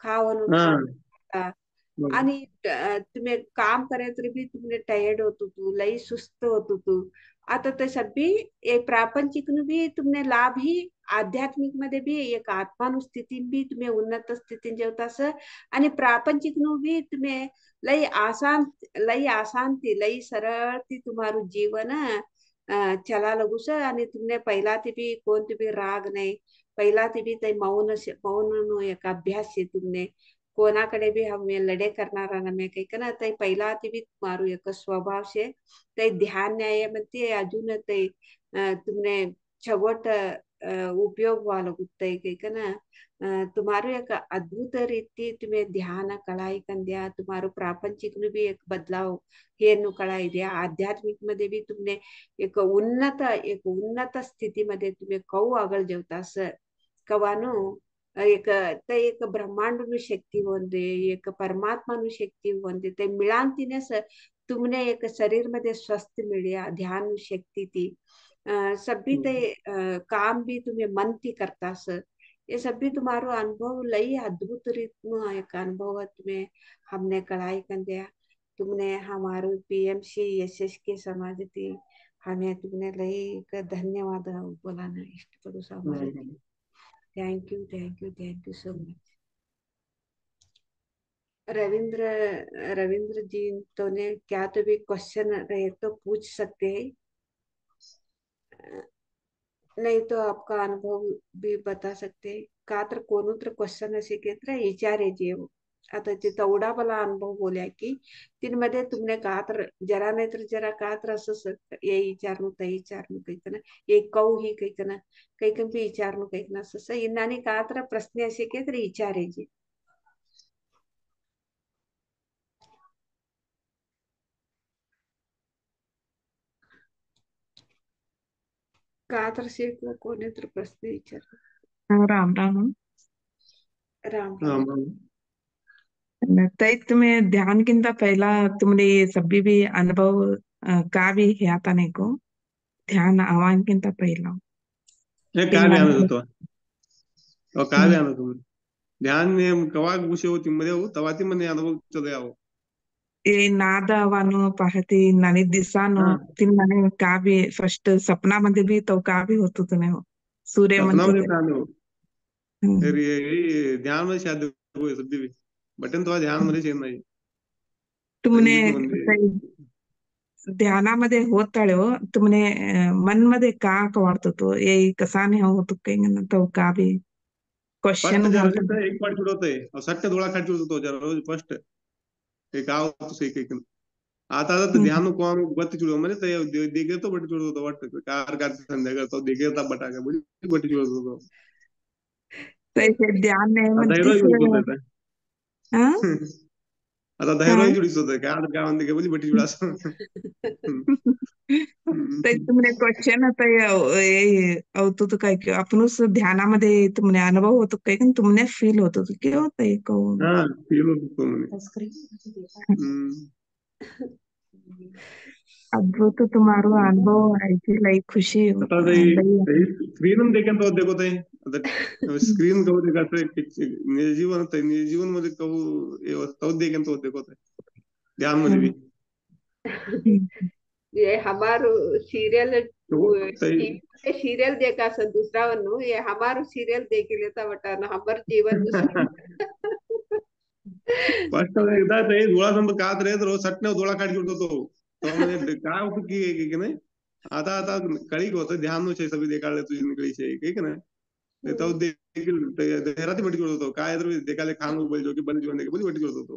खावनु हाँ. थांबता बरं. आणि तुम्ही काम करे तरी बी तुमने टायर्ड होतो तू लई सुस्त होतो तू आता ते सभी एक प्रापंचिक नु भी तुमने लाभ ही आध्यात्मिक मध्ये बी एक आत्मानु स्थिती बी तुम्ही उन्नत स्थिती जेवतास आणि प्रापंचिक नु भी तुम्ही लई आसान ती लई सरळ ती तुम्हारू जीवन चला लगूस आणि तुमने पहिला ती बी कोणती बी राग नाही पहिला ती बी ते मौन नो एक अभ्यास आहे तुमने कोणाकडे बी हमें लड़े करणारा नमे काही का ना ते पहिला ती बी तुम्हारू एक स्वभाव शे ते ध्यान न्याय म्हणते अजून ते तुमने छगोट उपयोग व्हायला गुत्तय काही का ना तुम्हारो एक अद्भुत रीति तुम्हें ध्यान कळाई कंद्या तुम्हारो प्रापंचिक नु भी एक बदलाव हे नु कळाई द्या आध्यात्मिक मध्ये भी तुमने एक उन्नत स्थितीमध्ये तुम्ही कऊ आगळ जेवतास कवानो एक ते एक ब्रह्मांड नु शक्ती होते एक परमात्मा नु शक्ती होते ते मिळांतीनेच तुमने एक शरीर मध्ये स्वस्थ मिळ्या ध्यान शक्ती ती सभी ते काम भी तुम्हें मन थी करता सर ये सभी तुम्हारो अनुभव लई अद्भुत रीत नु एक अनुभव तुम्हें हमने कढ़ाई कर दिया तुमने हमारो पीएमसी एसएस के समाज थी हमें तुमने लई एक धन्यवाद बोलाना इष्ट पड़ो हमारे hmm. Thank you thank you thank you so much Ravindra Ravindra ji तो ने क्या तो भी क्वेश्चन रहे तो पूछ सकते हैं नहीं तो आपका अनुभव भी बता सकते का तर कोणतर क्वेश्चन असे केत्र विचारायचे हो आता ते तेवढा मला अनुभव बोल्या की तिनमध्ये तुमने का तर जरा नाही तर जरा का तर असं ये विचारणं ते विचारणं काही ना एक कऊ ही काही ना काही बी विचारणं काही ना असं इनाने का तर प्रश्न असे के तर विचारायचे का तर से कोणी तर प्रश्न विचार राम राम राम हाँ. राम तई तुम्हें ध्यान किंत पहला तुमने ये सभी भी अनुभव का भी है आता नहीं को ध्यान आवान किंत पहला हे तीन काय बी आणत अनुभव होतो काय बी आणत तुम्ही ध्यान कवा विषय होती मध्ये हो तवा ती म्हणे अनुभव चलो यावं. ये नाद आवानो पाहते ननी दिसानो हाँ. तीन मने का भी फर्स्ट सपना मध्ये भी तो का भी होतो तुम्हें हो सूर्य सपना म्हणते मध्ये ते काय हो हम्म. ये ध्यान मध्ये शायद होय सध्या बी बटन तो ध्यान मध्ये शेन नाही तुमने संगीत मध्ये. ध्यानामध्ये होताळे हो तुमने मन मध्ये का वाटतो तो ये कसा नाही होतो काही तो का भी फर्स्ट क्वेश्चन जरा होता एक पाठ होतंय सट्ट डोळा खाटी होतो जरा रोज फर्स्ट एक गाव होतो एक आता आता ध्यान को बत्ती चुड़ो मैंने तो देखे तो बटी चुड़ो तो वट कार कार संध्या तो देखे ता बटा का बटी चुड़ो तो तैसे ध्यान नाही आता म्हणतीस हिरो जुड़ीस होते हा आता हा धैर्य जुड़ीस होते काय काय म्हणते का बोली बटी चुड़ास. ते तुमने क्वेश्चन आता होतो तो काय की आपण ध्यानामध्ये तुमने अनुभव होतो काय की तुमने फील होतो तो की होतंय को हाँ फील होतो म्हणे. अद्भुत तुम्हारो अनुभव ऐकी लई खुशी आता लई स्क्रीन देखे तो देखो ते आता स्क्रीन कवर देखाचं निर्जीवन होत निर्जीवन मध्ये कव देखें तो देखो ध्यान मध्ये भी ये हमारो सीरियल तो तई टीवी पे सीरियल देखा सर दूसरा वन ये हमारो सीरियल देख लेता बटा ना हमार जीवन दुसरा फर्स्ट एकदा ते डोळा कात रे तर सटने डोळा काढ घेऊन तो म्हणजे काय होतं की नाही आता आता कळी होतं ध्यान नो छे सभी देखाले तुझी निकली छे की नाही ते तो देखील देहराती बटी होतो काय तर देखाले खान बोल जो की बन जीवन के बटी होतो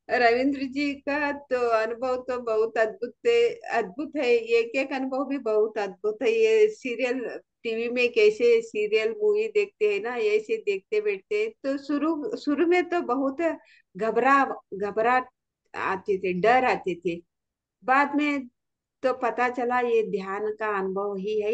रविंद्र जी का तो अनुभव तो बहुत अद्भुत है एक एक अनुभव भी बहुत अद्भुत है ये सीरियल टीवी में कैसे सीरियल मूवी देखते हैं ना ऐसे देखते बैठते हैं। तो शुरू शुरू में तो बहुत घबरा घबरा आते थे डर आते थे बाद में तो पता चला ये ध्यान का अनुभव ही है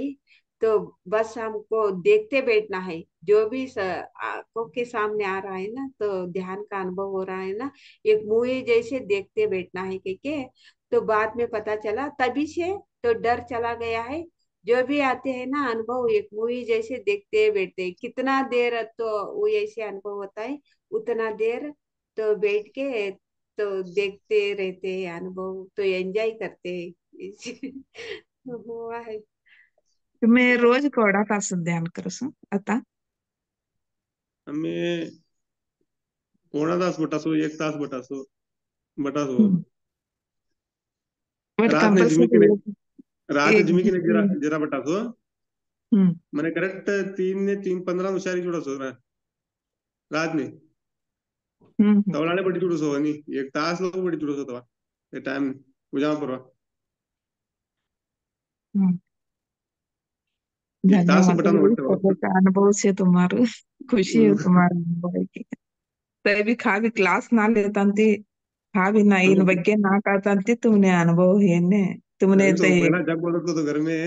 तो बस हमको देखते बैठना है जो भी आंखों के सामने आ रहा है ना तो ध्यान का अनुभव हो रहा है ना एक मूवी जैसे देखते बैठना है के तो बाद में पता चला तभी से तो डर चला गया है जो भी आते हैं ना अनुभव एक मूवी जैसे देखते बैठते कितना देर तो वो ऐसे अनुभव होता है उतना देर तो बैठ के तो देखते रहते हैं अनुभव तो एंजॉय करते हैं हुआ है तुम्ही रोज केवढा तास ध्यान करस आता? आम्ही पौना तास बटासो एक तास बटासो हम्म. बट रात ने कंपल्सरी रात एक जिमी के जरा दिन. जरा बटासो हम्म. मैंने करेक्ट 3 ने 3:15 नुसारी जुड़ासो रात में हम्म. तवलाने बटी जुड़ोसो आणि एक तास लोग बटी जुड़ोसो तवा ते टाइम उजामा परवा हम्म. एक तास धन्यवाद बटानो ये बटतो सब का अनुभव से तुम्हारे खुशी है तुम्हारा अनुभव है कि तभी खा भी क्लास ना लेता खा भी ना इन ಬಗ್ಗೆ नाकाता तुमने अनुभव है ने तुमने अभी तो ते पहला जब बोलता तो घर में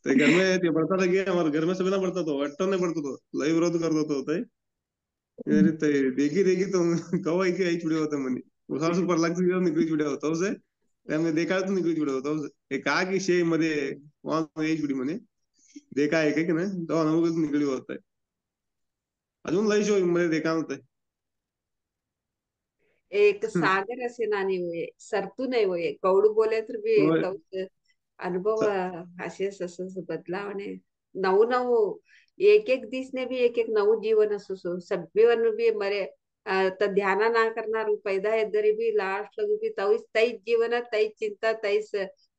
तो घर में ते बढ़ता था कि हमारे घर में सभी ना बढ़ता तो अट्टो ने बढ़ता तो लाइव विरोध कर दो तो अरे ते देखी देखी तो कवा की आई छुड़े होता मनी वो साल सुपर लग से निकली छुड़े होता उसे ते हमने देखा तो निकली छुड़े होता उसे एक आगे शे मध्ये वहां एक छुड़ी मने देखा है कि ना तो अनुभव निकली होता है अजून लई शो मध्ये देखा होता एक है सागर असे नाणे होय सरतू नाही होय कौड बोले तर बी तो कौड अनुभव असेच असं बदलावणे नऊ नऊ एक एक दिसने भी एक एक नऊ जीवन असो सो सभीवन भी मरे तर ध्याना ना करणार पैदा है तरी भी लास्ट लगी भी तईच जीवन तईच चिंता तईच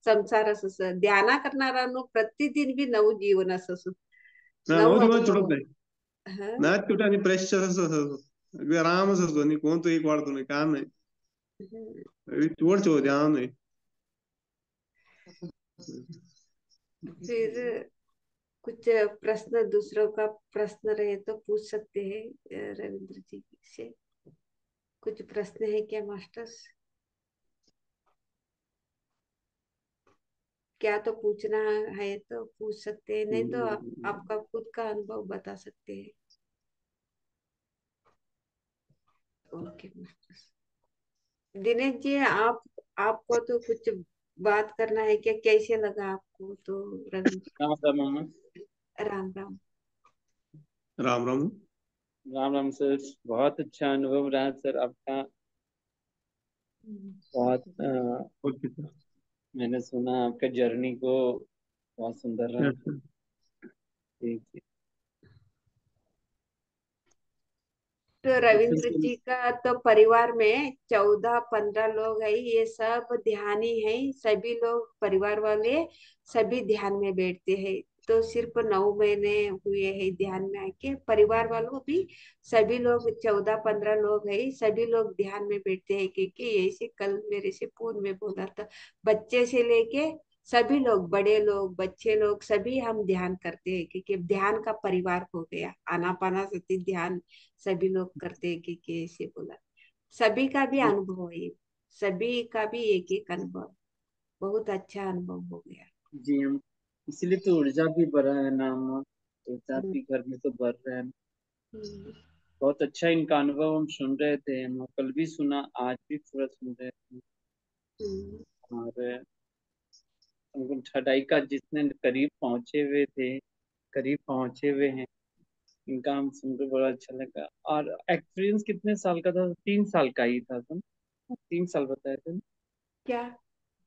संसार असस ध्याना करणारा प्रतिदिन भी नऊ जीवन असस ना नऊ नऊ दिवस अनुभव छुड़त नाही हा ना तुटा आणि प्रेशर असं अगदी आरामच असतो आणि कोणतं एक वाढतो नाही काम नाही अगदी चोड छो ध्यान नाही फिर कुछ प्रश्न दूसरों का प्रश्न रहे तो पूछ सकते हैं रविंद्र जी से कुछ प्रश्न है क्या मास्टर्स क्या तो पूछना है तो पूछ सकते हैं नहीं तो आपका खुद का अनुभव बता सकते हैं ओके मास्टर्स दिनेश जी आपको तो कुछ बात करना है क्या कैसे लगा आपको तो रविंद्र राम राम मामा। राम राम राम राम राम राम सर, बहुत अच्छा अनुभव रहा सर आपका। बहुत मैंने सुना आपका जर्नी को, बहुत सुंदर रहा। ठीक है। तो रविंद्र जी का तो परिवार में 14-15 लोग है ये सब ध्यानी है सभी लोग परिवार वाले सभी ध्यान में बैठते हैं तो सिर्फ 9 महीने हुए हैं ध्यान में आके परिवार वालों भी सभी लोग 14-15 लोग है सभी लोग ध्यान में बैठते हैं क्योंकि ऐसे कल मेरे से फोन में बोला था बच्चे से लेके सभी लोग बड़े लोग बच्चे लोग सभी हम ध्यान करते हैं क्योंकि ध्यान का परिवार हो गया आनापाना सती ध्यान सभी लोग करते हैं कि कैसे बोला सभी का भी अनुभव है सभी का भी एक एक अनुभव बहुत अच्छा अनुभव हो गया जी, हम इसलिए तो ऊर्जा भी बढ़ रहा है ना हम, ऊर्जा हम्म, भी घर में तो बढ़ रहा है। हम्म, बहुत अच्छा इनका अनुभव हम सुन रहे थे, हम कल भी सुना, आज भी थोड़ा सुन रहे थे। और चढ़ाई का जितने करीब पहुंचे हुए थे करीब पहुंचे हुए हैं। इनका हम सुनकर बड़ा अच्छा लगा। और एक्सपीरियंस कितने साल का था? 3 साल का ही था तुम? 3 साल बताए थे ना? क्या?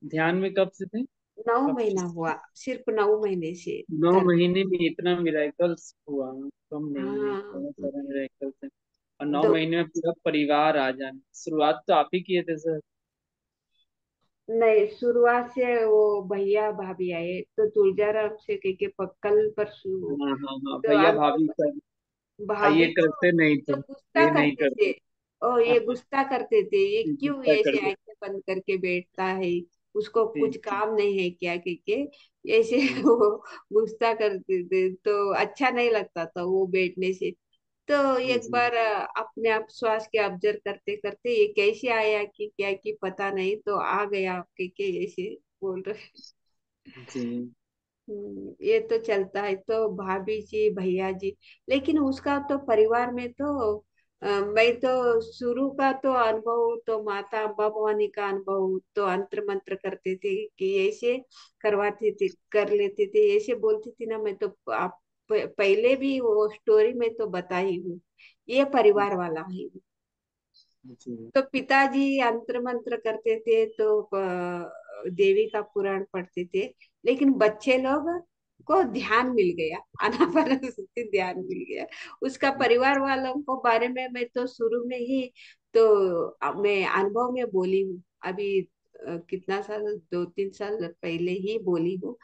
ध्यान में कब से थे? 9 महीना हुआ, सिर्फ 9 महीने से नौ कर। महीने में इतना मिराकल्स हुआ? कम नहीं है, हाँ, बहुत सारा मिराकल्स है। और 9 महीने दो। में पूरा परिवार आ जाना। शुरुआत तो आप ही किए थे सर? नहीं, शुरुआत से वो भैया भाभी आए तो तुलजाराम से के कल परसों। हाँ हाँ हाँ, तो भैया भाभी अनुभव, सब। भाभी ये तो करते नहीं थे, तो गुस्सा ये नहीं करते थे। करते। और हाँ ये हाँ, गुस्सा करते थे, ये ये क्यों गुस्सा ऐसे करते। आंखें बंद करके बैठता है, उसको जी कुछ जी काम नहीं है क्या के ऐसे जी वो गुस्सा करते थे तो अच्छा नहीं लगता था वो बैठने से। तो जी एक जी बार अपने आप श्वास के ऑब्जर्व करते करते ये कैसे आया कि क्या कि पता नहीं, तो आ गया आपके के ऐसे बोल रहे। जी। ये तो चलता है तो भाभी जी भैया जी। लेकिन उसका तो परिवार में तो मैं तो शुरू का तो अनुभव तो माता अम्बा भवानी का अनुभव तो अंतर मंत्र करते थे कि ऐसे करवाते थे, कर लेते थे, ऐसे बोलती थी ना। मैं तो आप पहले भी वो स्टोरी में तो बताई हूँ, ये परिवार वाला है। जी तो पिताजी अंतर मंत्र करते थे तो देवी का पुराण पढ़ते थे। लेकिन बच्चे लोग को ध्यान मिल गया, अनापानसति ध्यान मिल गया। उसका परिवार वालों को बारे में मैं तो शुरू में ही तो मैं अनुभव में बोली हूँ। अभी कितना साल, 2-3 साल पहले ही बोली हूँ।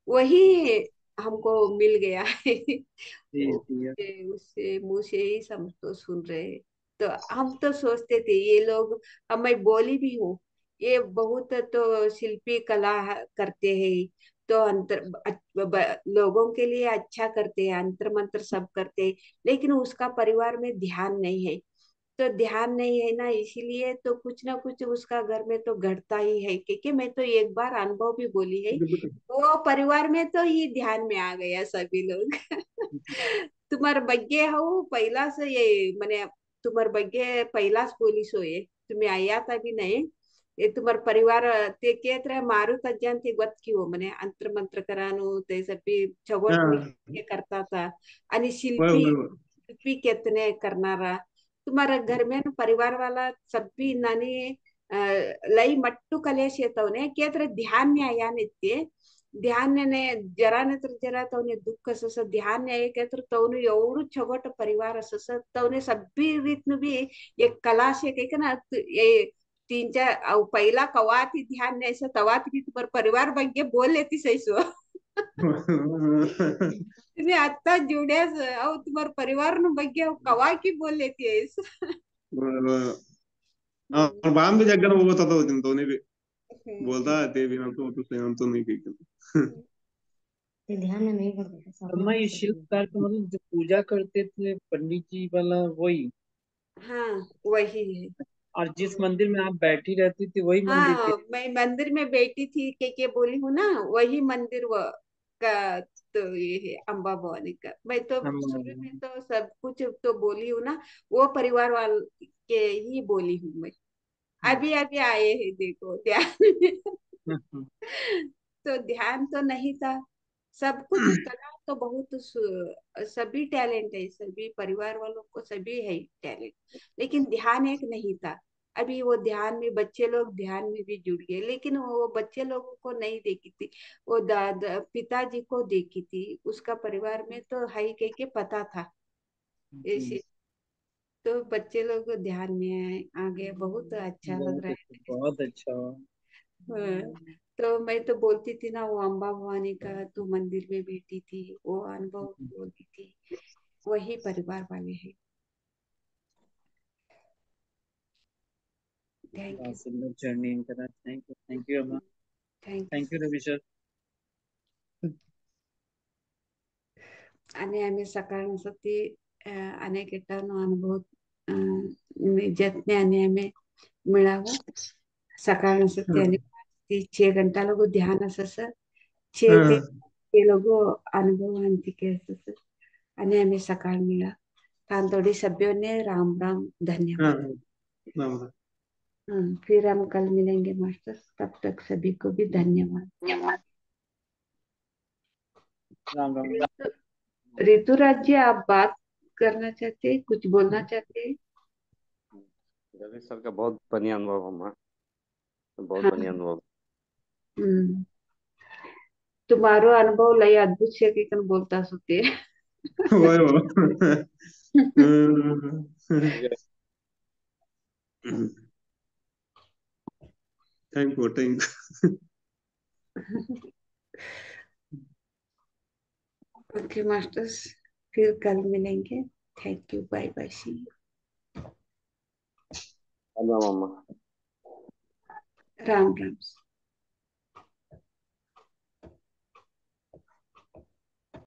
वही हमको मिल गया है। जी जी। उससे उससे मुंह से ही सब तो सुन रहे हैं। तो हम तो सोचते थे ये लोग, अब मैं बोली भी हूँ, ये बहुत तो शिल्पी कला करते हैं, तो लोगों के लिए अच्छा करते हैं, अंतर मंत्र सब करते हैं। लेकिन उसका परिवार में ध्यान नहीं है। तो ध्यान नहीं है ना, इसीलिए तो कुछ ना कुछ उसका घर में तो घटता ही है। क्योंकि मैं तो एक बार अनुभव भी बोली है, वो परिवार में तो ही ध्यान में आ गया सभी लोग। तुम्हार ಬಗ್ಗೆ हो पहिला से ये मैंने तुम्हार ಬಗ್ಗೆ पहिलाच बोली सो ये तुम्हें आया था भी नहीं। ये तुम्हार परिवार ते केत्र मारू तज्जान ते ಗೊತ್ತ್ की हो मने अंतर मंत्र करानो ते सभी छगोट हा. मिलके करता था। आणि होय शिल्पी, होय होय. शिल्पी कितने करनारा तुम्हारा घर में न परिवार वाला सभी नानी अ, लई मट्टू कलेश येतवने केत्र ध्यान में आया नित्य ध्यान ने जरा ने तर जरा तवने दुःख असस ध्यान ने एक तर तवने एवढं छोगट परिवार असस तवने सभी रीतनु भी एक कला से के ना ये 3-4 पहिला कवाती ध्यान ने ऐसा तवात भी तुम्हारे परिवार ಬಗ್ಗೆ बोल लेती सही सो। तुम्हें आता जुड़े और तुम्हारे परिवार नु ಬಗ್ಗೆ कवा की बोल लेती है इस। और बाम भी जगह वो बता दो दिन तो नहीं भी बोलता है ते भी हम तो नहीं की ते ध्यान में नहीं करते थे अम्मा, ये शिल्पकार का मतलब जो पूजा करते थे पंडित जी वाला वही? हाँ, वही है। और जिस मंदिर में आप बैठी रहती थी वही मंदिर के? हाँ, मैं मंदिर में बैठी थी के बोली हूँ ना, वही मंदिर वो का तो ये है अम्बा भवानी का। मैं तो शुरू में हम तो सब कुछ तो बोली हूँ ना, वो परिवार वाल के ही बोली हूँ मैं। अभी अभी आए हैं देखो ध्यान। तो ध्यान तो नहीं था। सब कुछ कला तो बहुत सभी टैलेंट है, सभी परिवार वालों को सभी है टैलेंट, लेकिन ध्यान एक नहीं था। अभी वो ध्यान में बच्चे लोग ध्यान में भी जुड़ गए, लेकिन वो बच्चे लोगों को नहीं देखी थी। वो दादा पिताजी को देखी थी, उसका परिवार में तो है के पता था जी। ऐसे। तो बच्चे लोग ध्यान में आ गए, बहुत अच्छा लग रहा है। बहुत अच्छा हुआ। हाँ, तो मैं तो बोलती थी ना वो अम्बा भवानी का तो मंदिर में बैठी थी, वो अनुभव बोलती थी, वही परिवार वाले हैं। थैंक बहुत यू। सुंदर जर्नी करा। थैंक यू अम्मा। Thank you. Thank you Ravi sir. आणि आम्ही सकाळ सती अनेक एटानो अनुभव जतने आने मिळावं। सकाळ सती आणि 6 घंटा लोग ध्यान असस 6 ते ते लोग अनुभव हंती के असस आणि आम्ही सकाळ मिळा तांतोड़ी सभ्यों ने राम राम धन्यवाद। हाँ. फिर हम कल मिलेंगे मास्टर, तब तक सभी को भी धन्यवाद। राम राम। ऋतुराज जी, आप बात करना चाहते हैं, कुछ बोलना चाहते हैं? रवि सर का बहुत बढ़िया अनुभव हमारा, बहुत हाँ। बढ़िया अनुभव. हम्म तुम्हारो अनुभव लय अद्भुत છે કે કન બોલતા સુતે. होय हो. Thank you thank you. ओके मास्टर्स, फिर कल मिलेंगे. Thank you, bye bye, see you. धन्यवाद मामा. राम राम.